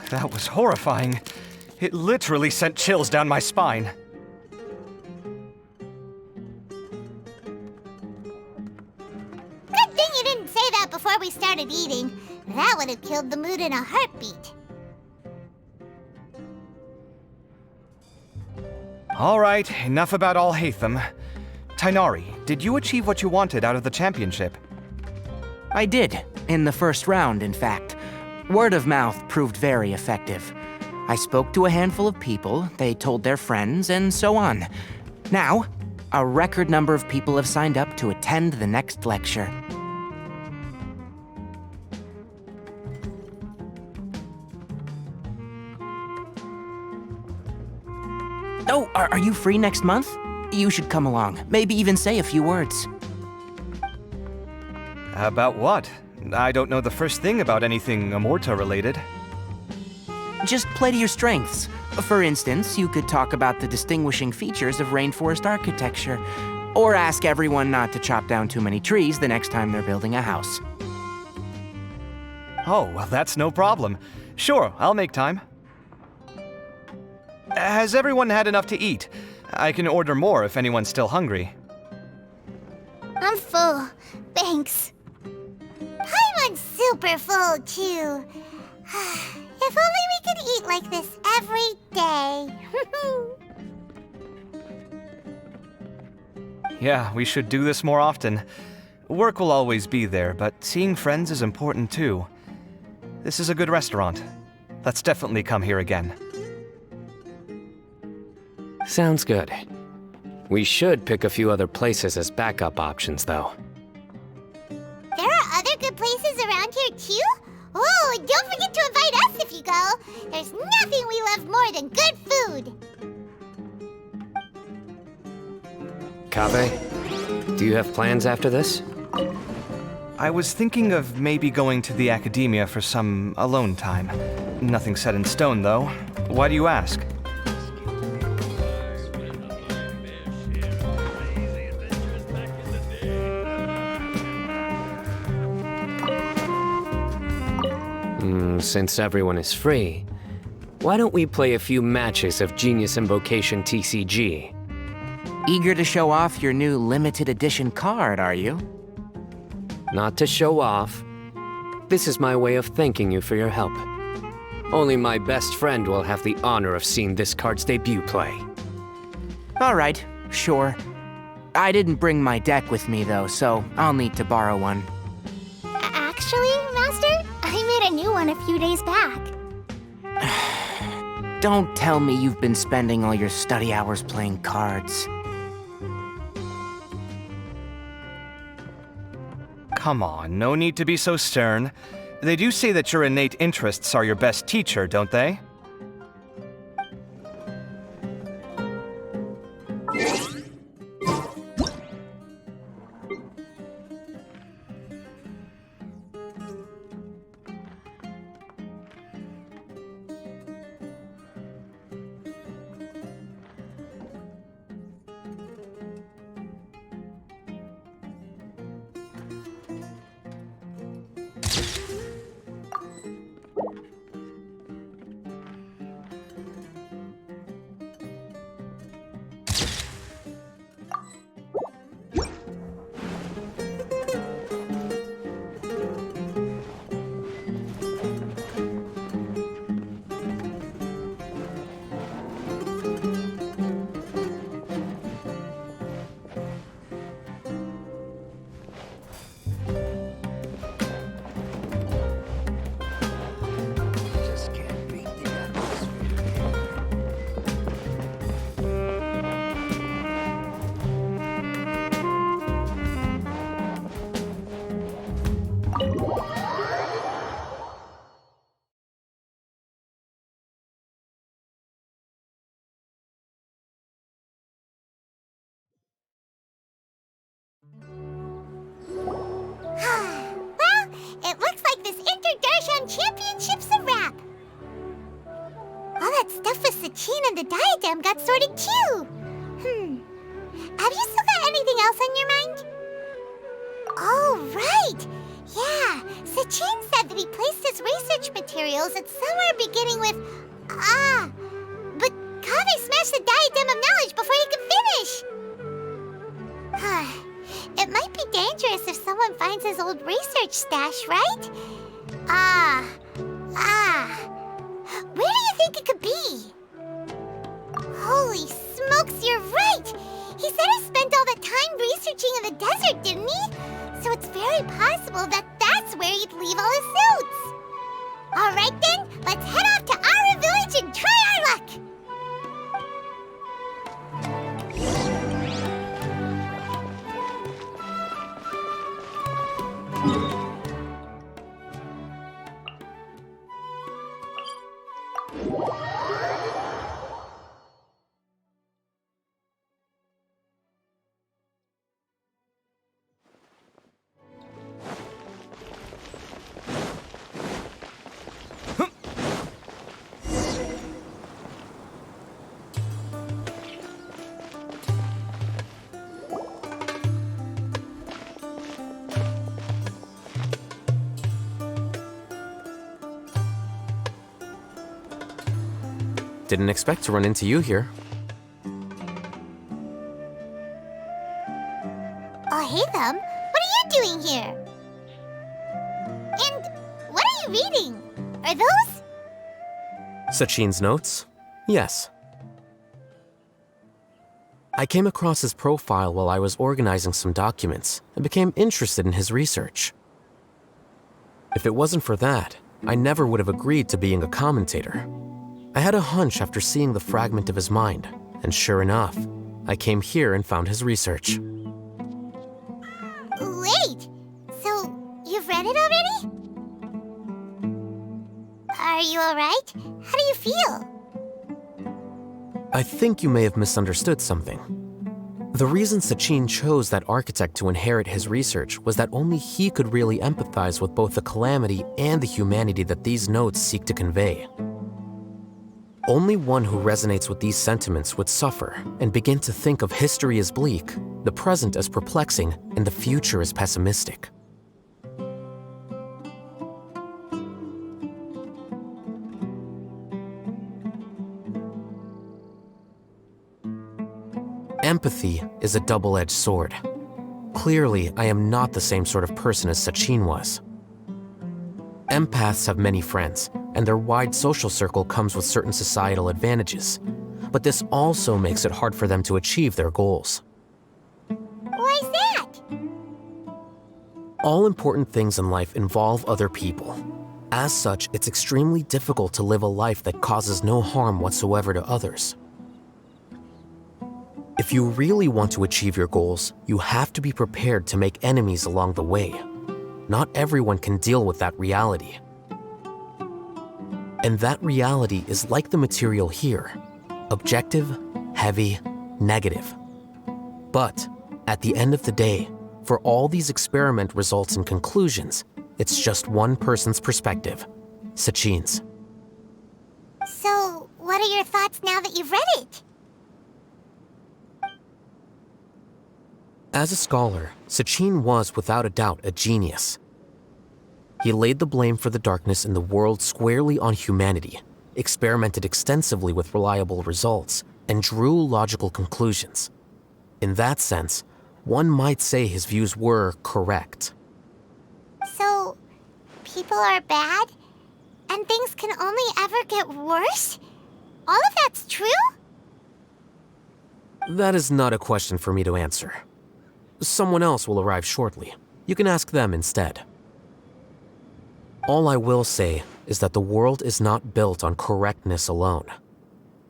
That was horrifying. It literally sent chills down my spine. Good thing you didn't say that before we started eating. That would have killed the mood in a heartbeat. All right, enough about Alhaitham. Tighnari, did you achieve what you wanted out of the championship? I did, in the first round, in fact. Word of mouth proved very effective. I spoke to a handful of people, they told their friends, and so on. Now, a record number of people have signed up to attend the next lecture. Oh, are you free next month? You should come along, maybe even say a few words. About what? I don't know the first thing about anything Amorta related. Just play to your strengths. For instance, you could talk about the distinguishing features of rainforest architecture, or ask everyone not to chop down too many trees the next time they're building a house. Oh, well, that's no problem. Sure, I'll make time. Has everyone had enough to eat? I can order more if anyone's still hungry. I'm full. Thanks. Paimon's super full, too. If only we could eat like this every day. Yeah, we should do this more often. Work will always be there, but seeing friends is important too. This is a good restaurant. Let's definitely come here again. Sounds good. We should pick a few other places as backup options, though. There are other good places around here, too? Oh, and don't forget to invite us if you go. There's nothing we love more than good food. Kaveh, do you have plans after this? I was thinking of maybe going to the academia for some alone time. Nothing set in stone, though. Why do you ask? Since everyone is free, why don't we play a few matches of Genius Invocation TCG? Eager to show off your new limited edition card, are you? Not to show off. This is my way of thanking you for your help. Only my best friend will have the honor of seeing this card's debut play. All right, sure. I didn't bring my deck with me, though, so I'll need to borrow one. Actually, Master, I made a new one a few days back. Don't tell me you've been spending all your study hours playing cards. Come on, no need to be so stern. They do say that your innate interests are your best teacher, don't they? Well, it looks like this Interdarshan championship's a wrap. All that stuff with Sachin and the diadem got sorted too. Have you still got anything else on your mind? Oh, right. Yeah, Sachin said that he placed his research materials at somewhere beginning with but Kaveh smashed the diadem of knowledge before he could finish. It might be dangerous if someone finds his old research stash, right? Where do you think it could be? Holy smokes, you're right! He said he spent all that time researching in the desert, didn't he? So it's very possible that that's where he'd leave all his notes. All right then, let's head off to Ara Village and try our luck! Didn't expect to run into you here. Alhaitham, what are you doing here? And what are you reading? Are those? Sachin's notes? Yes. I came across his profile while I was organizing some documents and became interested in his research. If it wasn't for that, I never would have agreed to being a commentator. I had a hunch after seeing the fragment of his mind, and sure enough, I came here and found his research. Wait, so you've read it already? Are you alright? How do you feel? I think you may have misunderstood something. The reason Sachin chose that architect to inherit his research was that only he could really empathize with both the calamity and the humanity that these notes seek to convey. Only one who resonates with these sentiments would suffer and begin to think of history as bleak, the present as perplexing, and the future as pessimistic. Empathy is a double-edged sword. Clearly, I am not the same sort of person as Sachin was. Empaths have many friends, and their wide social circle comes with certain societal advantages. But this also makes it hard for them to achieve their goals. Why is that? All important things in life involve other people. As such, it's extremely difficult to live a life that causes no harm whatsoever to others. If you really want to achieve your goals, you have to be prepared to make enemies along the way. Not everyone can deal with that reality. And that reality is like the material here: objective, heavy, negative. But at the end of the day, for all these experiment results and conclusions, it's just one person's perspective: Sachin's. So, what are your thoughts now that you've read it? As a scholar, Sachin was without a doubt a genius. He laid the blame for the darkness in the world squarely on humanity, experimented extensively with reliable results, and drew logical conclusions. In that sense, one might say his views were correct. So, people are bad? And things can only ever get worse? All of that's true? That is not a question for me to answer. Someone else will arrive shortly. You can ask them instead. All I will say is that the world is not built on correctness alone.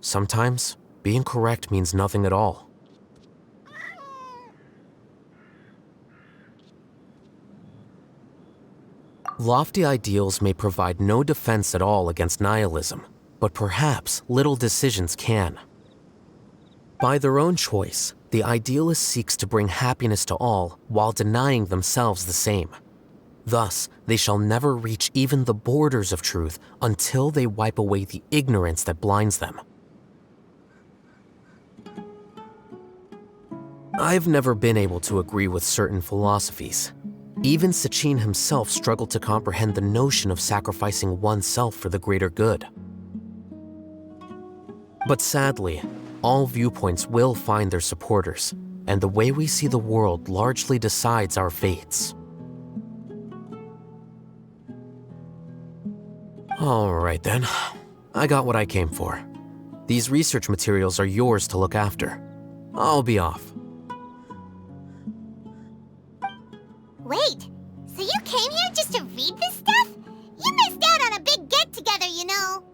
Sometimes, being correct means nothing at all. Lofty ideals may provide no defense at all against nihilism, but perhaps little decisions can. By their own choice, the idealist seeks to bring happiness to all while denying themselves the same. Thus, they shall never reach even the borders of truth until they wipe away the ignorance that blinds them. I've never been able to agree with certain philosophies. Even Sachin himself struggled to comprehend the notion of sacrificing oneself for the greater good. But sadly, all viewpoints will find their supporters, and the way we see the world largely decides our fates. All right then, I got what I came for. These research materials are yours to look after. I'll be off. Wait, so you came here just to read this stuff? You missed out on a big get-together, you know.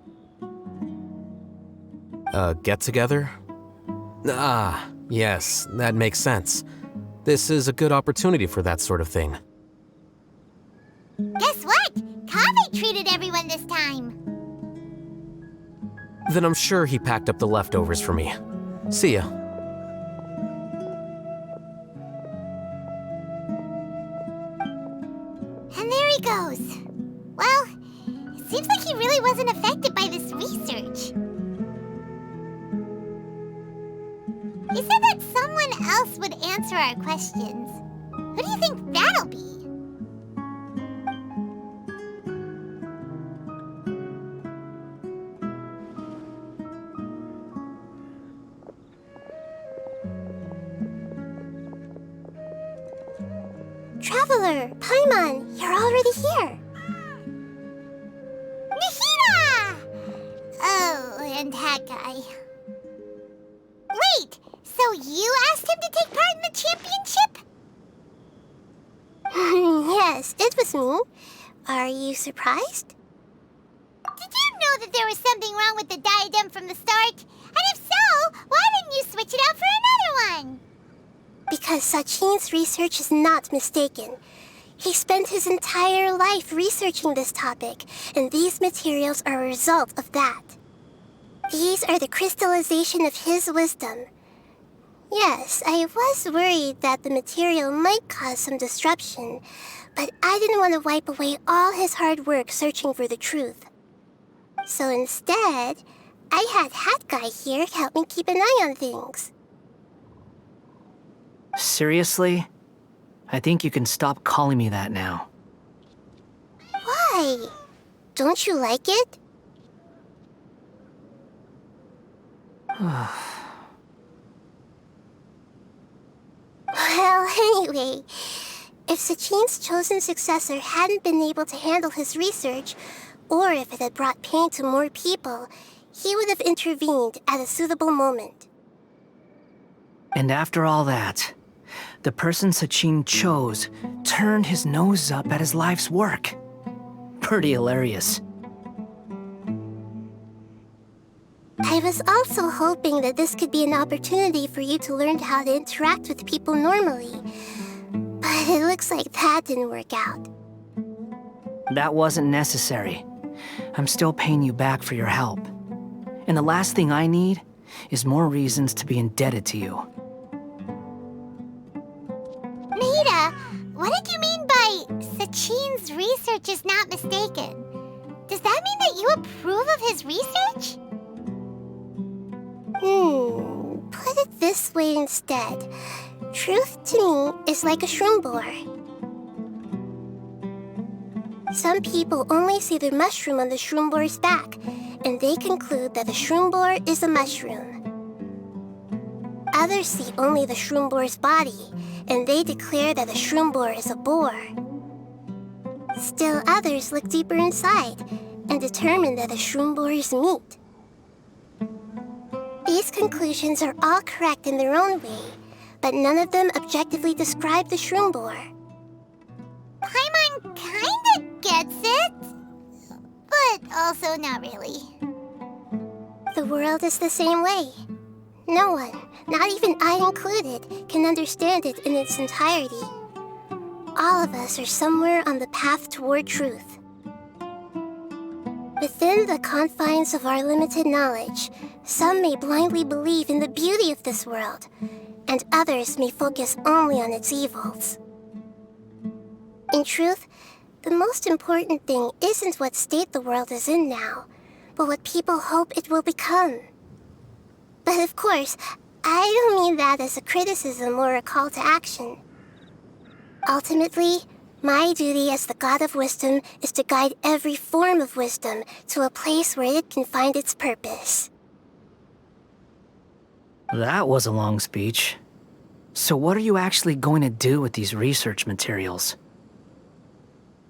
Get-together? Ah, yes, that makes sense. This is a good opportunity for that sort of thing. Guess what? Kaveh treated everyone this time. Then I'm sure he packed up the leftovers for me. See ya. And there he goes. Well, it seems like he really wasn't affected by this research. He said that someone else would answer our questions. Who do you think that'll be? Traveler, Paimon, you're already here. Nahida! Oh, and that guy. Wait, so you asked him to take part in the championship? Yes, it was me. Are you surprised? Did you know that there was something wrong with the diadem from the start? And if so, why didn't you switch it out for another one? Because Sachin's research is not mistaken. He spent his entire life researching this topic, and these materials are a result of that. These are the crystallization of his wisdom. Yes, I was worried that the material might cause some disruption, but I didn't want to wipe away all his hard work searching for the truth. So instead, I had Hat Guy here help me keep an eye on things. Seriously? I think you can stop calling me that now. Why? Don't you like it? Well, anyway, if Sachin's chosen successor hadn't been able to handle his research, or if it had brought pain to more people, he would have intervened at a suitable moment. And after all that, the person Sachin chose turned his nose up at his life's work. Pretty hilarious. I was also hoping that this could be an opportunity for you to learn how to interact with people normally. But it looks like that didn't work out. That wasn't necessary. I'm still paying you back for your help. And the last thing I need is more reasons to be indebted to you. Nahida, what did you mean by Sachin's research is not mistaken? Does that mean that you approve of his research? Put it this way instead. Truth to me is like a Shroomboar. Some people only see the mushroom on the Shroomboar's back, and they conclude that the Shroomboar is a mushroom. Others see only the Shroomboar's body, and they declare that the Shroomboar is a boar. Still others look deeper inside, and determine that the Shroomboar is meat. These conclusions are all correct in their own way, but none of them objectively describe the Shroomboar. Paimon kinda gets it, but also not really. The world is the same way. No one, not even I included, can understand it in its entirety. All of us are somewhere on the path toward truth. Within the confines of our limited knowledge, some may blindly believe in the beauty of this world, and others may focus only on its evils. In truth, the most important thing isn't what state the world is in now, but what people hope it will become. But of course, I don't mean that as a criticism or a call to action. Ultimately, my duty as the God of Wisdom is to guide every form of wisdom to a place where it can find its purpose. That was a long speech. So what are you actually going to do with these research materials?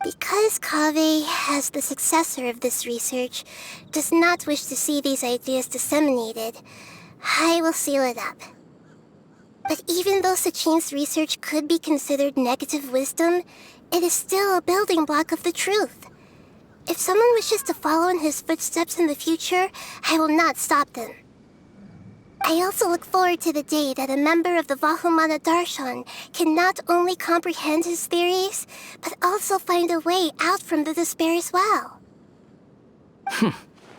Because Kaveh, as the successor of this research, does not wish to see these ideas disseminated, I will seal it up. But even though Sachin's research could be considered negative wisdom, it is still a building block of the truth. If someone wishes to follow in his footsteps in the future, I will not stop them. I also look forward to the day that a member of the Interdarshan can not only comprehend his theories, but also find a way out from the despair as well.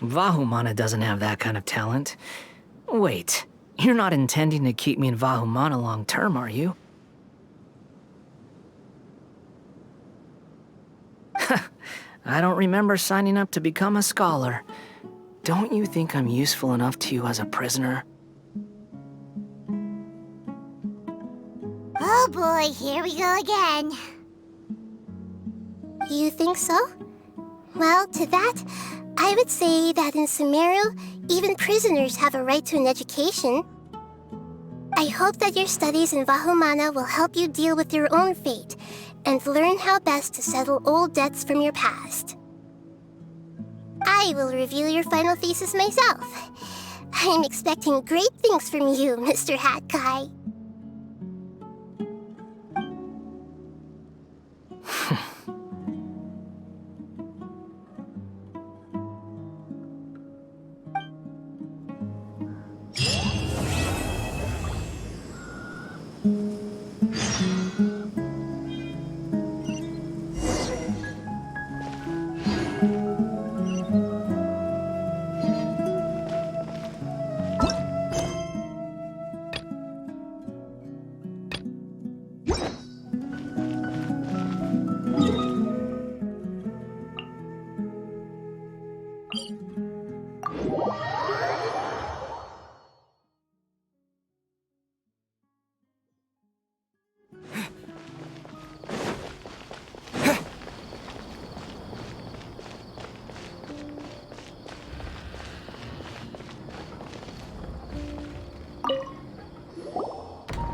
Vahumana doesn't have that kind of talent. Wait, you're not intending to keep me in Vahumana long term, are you? I don't remember signing up to become a scholar. Don't you think I'm useful enough to you as a prisoner? Oh boy, here we go again. You think so? Well, to that, I would say that in Sumeru, even prisoners have a right to an education. I hope that your studies in Vahumana will help you deal with your own fate, and learn how best to settle old debts from your past. I will review your final thesis myself. I'm expecting great things from you, Mr. Hat Guy.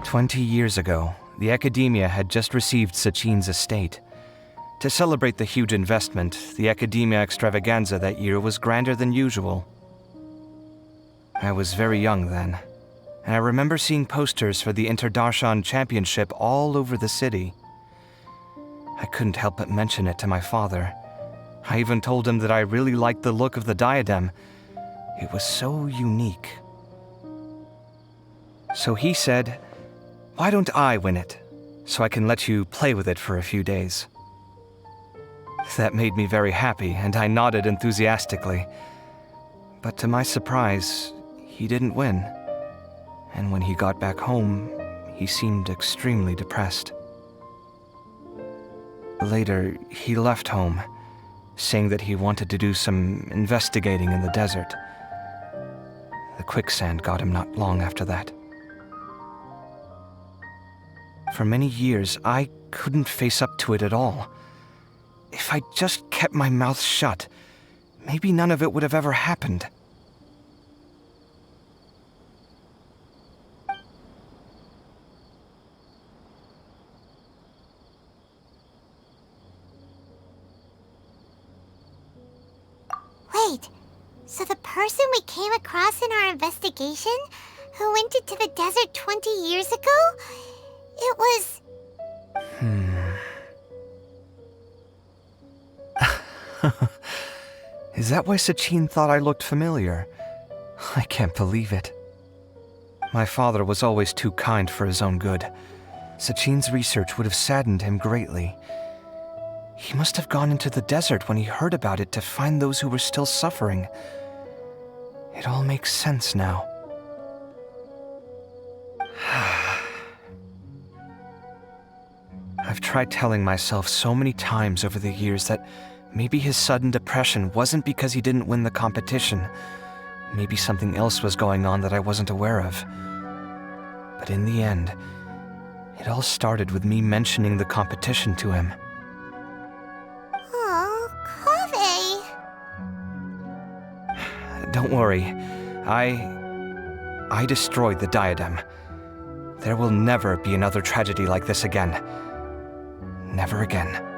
"20 years ago, the Academia had just received Sachin's estate. To celebrate the huge investment, the Academia extravaganza that year was grander than usual. I was very young then, and I remember seeing posters for the Interdarshan championship all over the city. I couldn't help but mention it to my father. I even told him that I really liked the look of the diadem. It was so unique. So he said, "Why don't I win it, so I can let you play with it for a few days?" That made me very happy, and I nodded enthusiastically. But to my surprise, he didn't win. And when he got back home, he seemed extremely depressed. Later, he left home, saying that he wanted to do some investigating in the desert. The quicksand got him not long after that. For many years, I couldn't face up to it at all. If I just kept my mouth shut, maybe none of it would have ever happened. Wait, so the person we came across in our investigation, who went into the desert 20 years ago? It was... Is that why Sachin thought I looked familiar? I can't believe it. My father was always too kind for his own good. Sachin's research would have saddened him greatly. He must have gone into the desert when he heard about it to find those who were still suffering. It all makes sense now. I've tried telling myself so many times over the years that maybe his sudden depression wasn't because he didn't win the competition. Maybe something else was going on that I wasn't aware of. But in the end, it all started with me mentioning the competition to him. Oh, Kaveh. Don't worry. I destroyed the diadem. There will never be another tragedy like this again. Never again.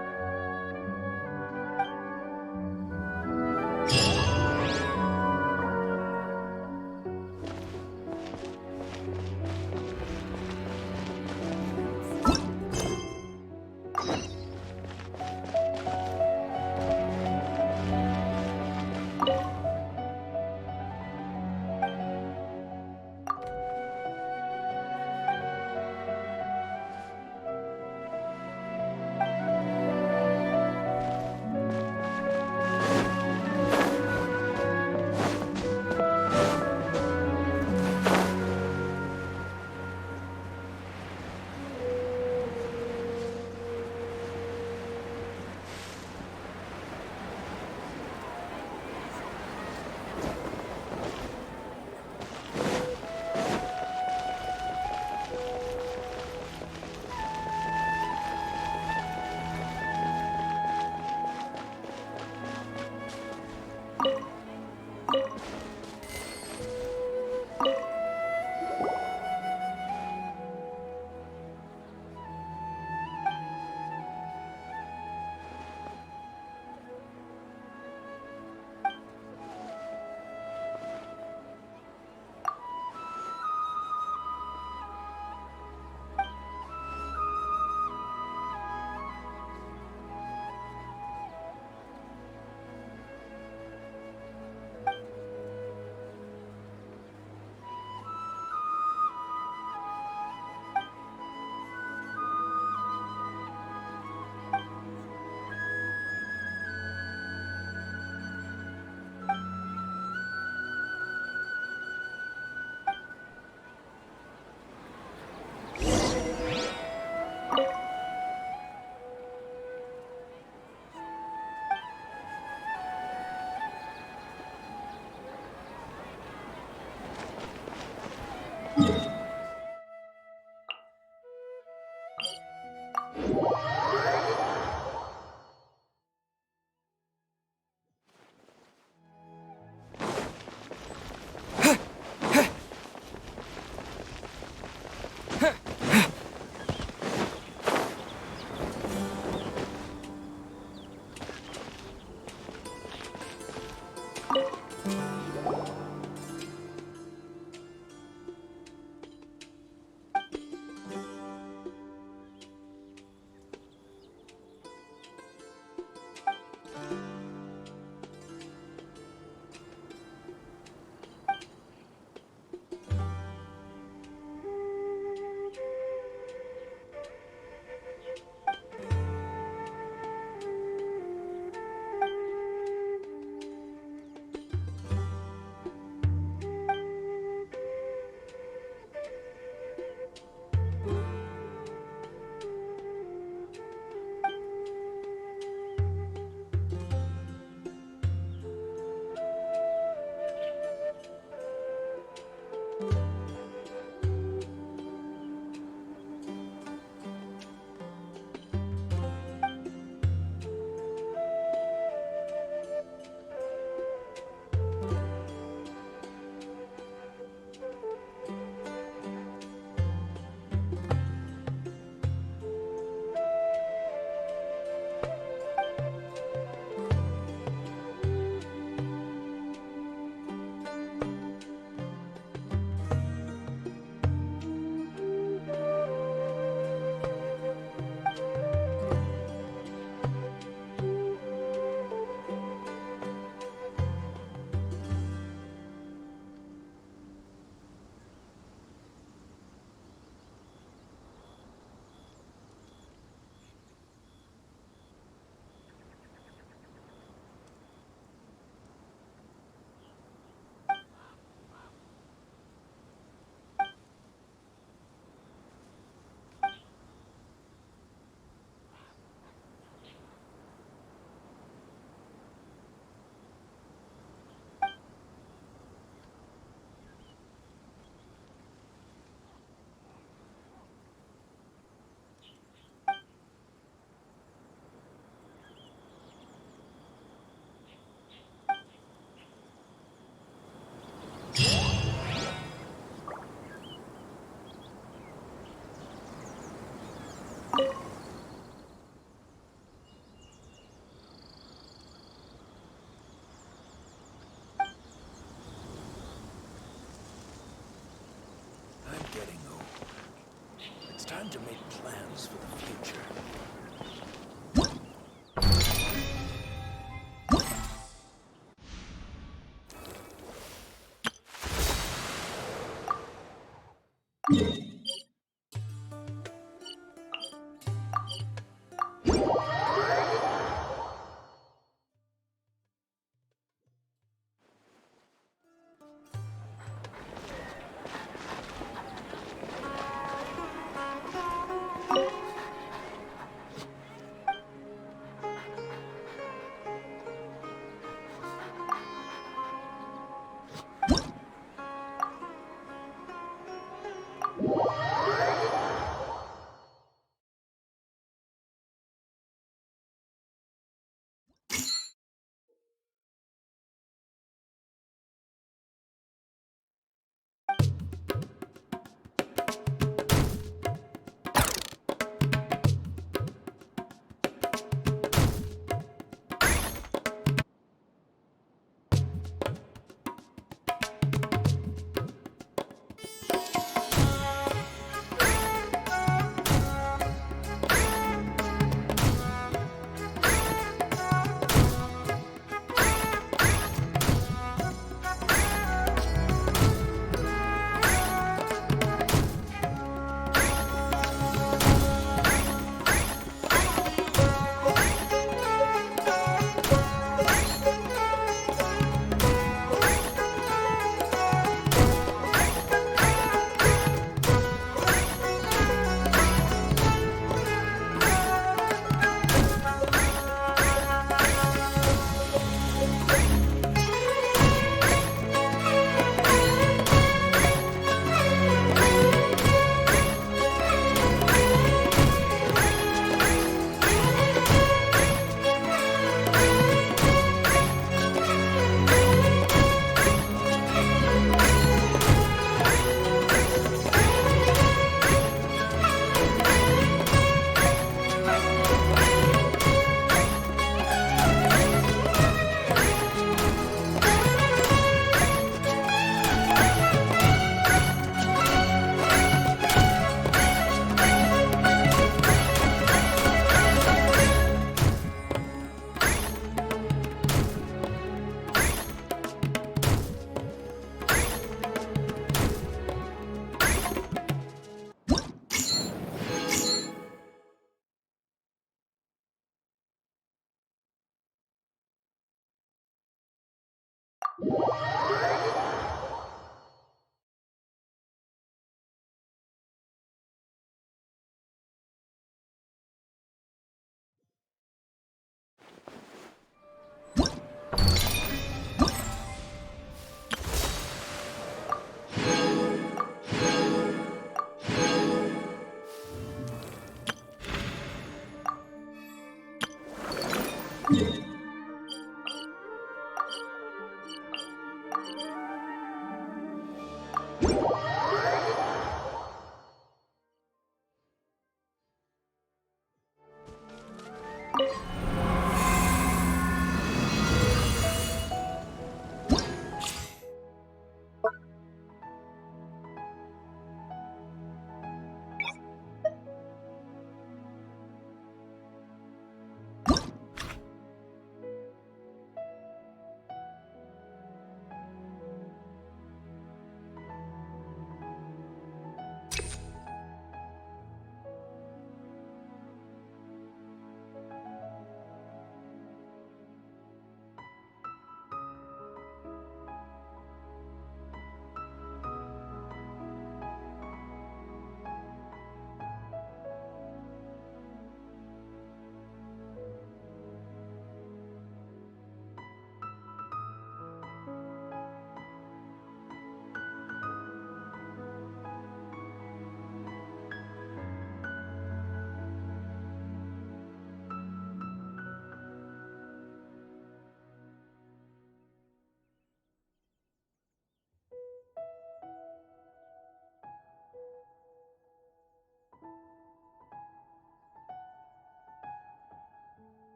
time to make plans for the future.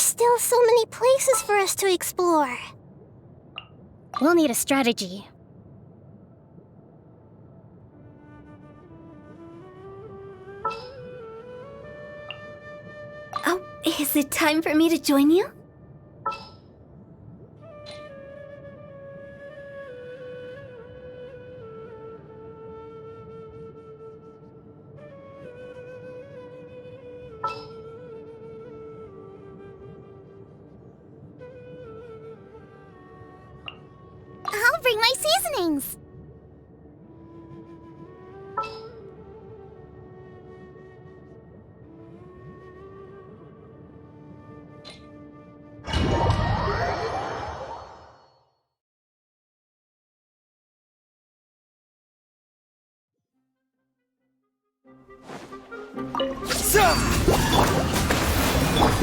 There's still so many places for us to explore. We'll need a strategy. Oh, is it time for me to join you? I'll bring my seasonings.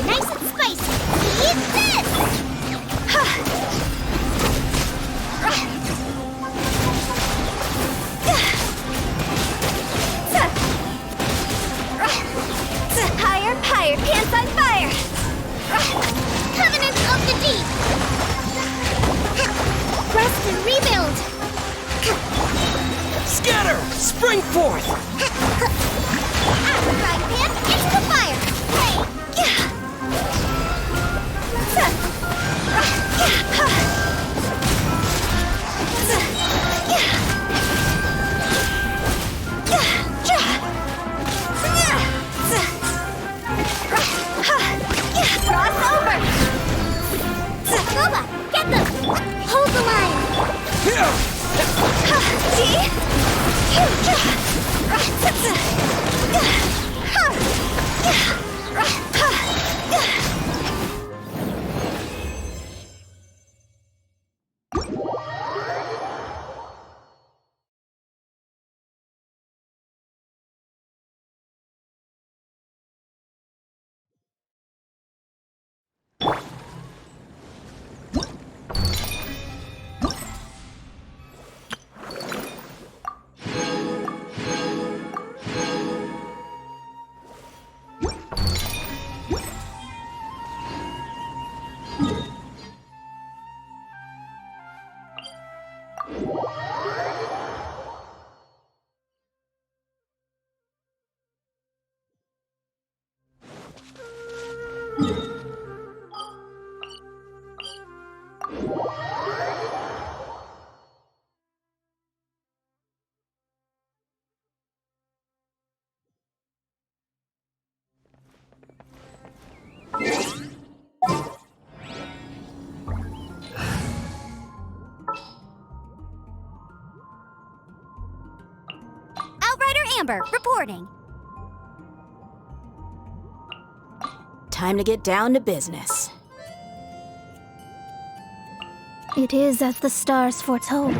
Nice and spicy. Eat this! Higher, higher, pants on fire! Covenant of the Deep! Rest and rebuild! Scatter! Spring forth! After frying pan, into the fire! Cross over! Nova, get them! Hold the line! See? Amber, reporting. Time to get down to business. It is as the stars foretold.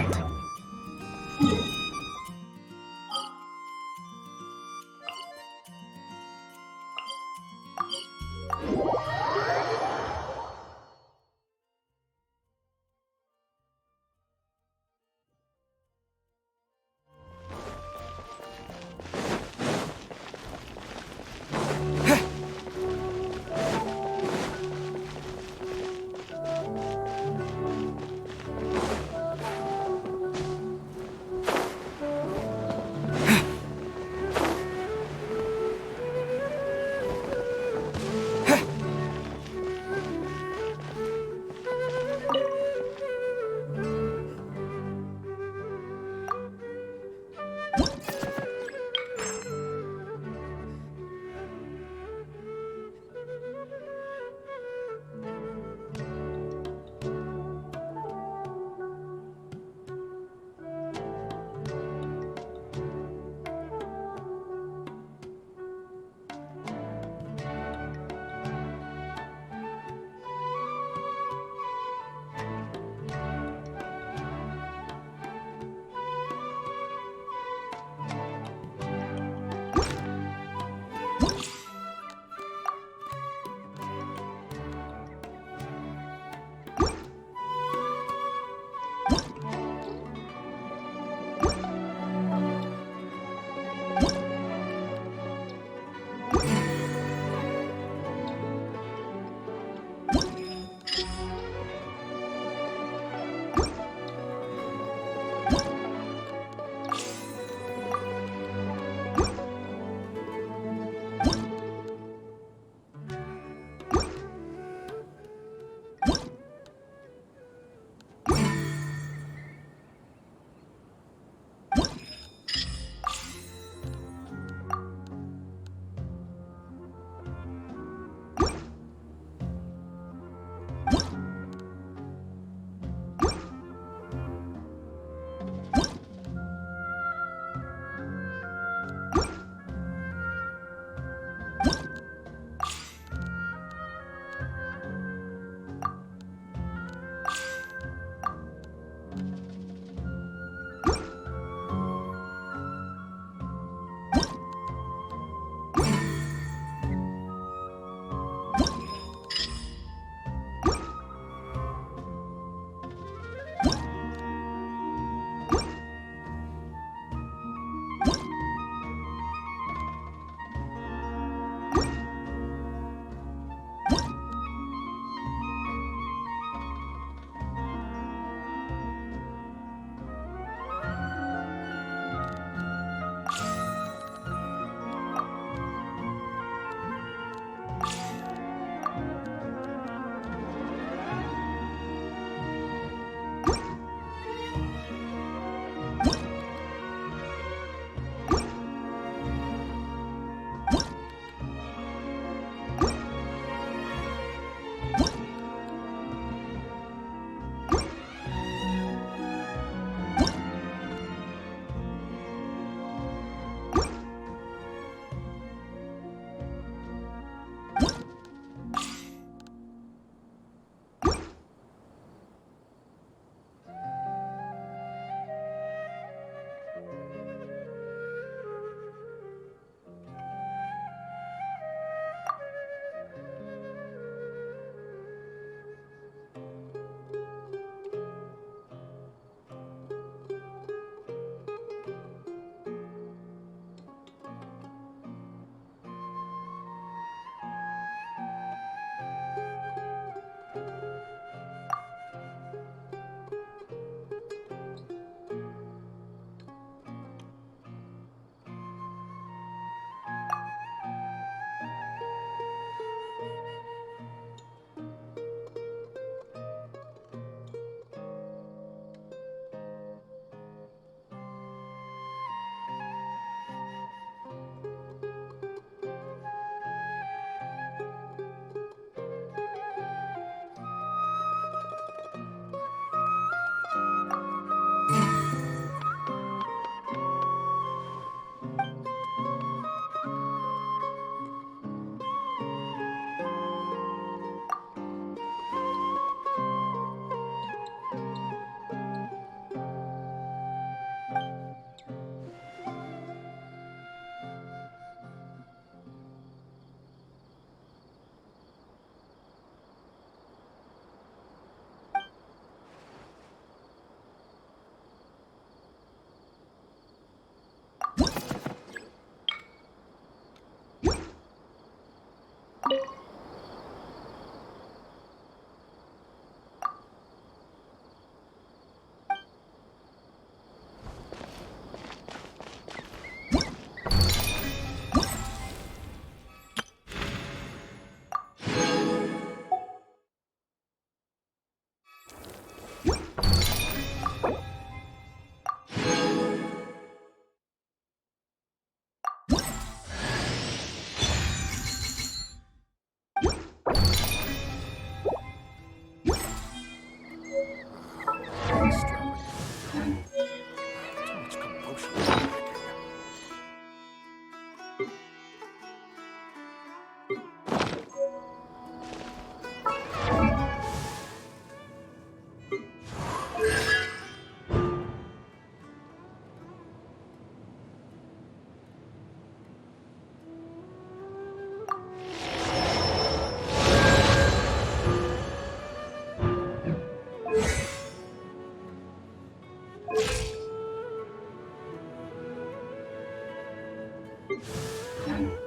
you.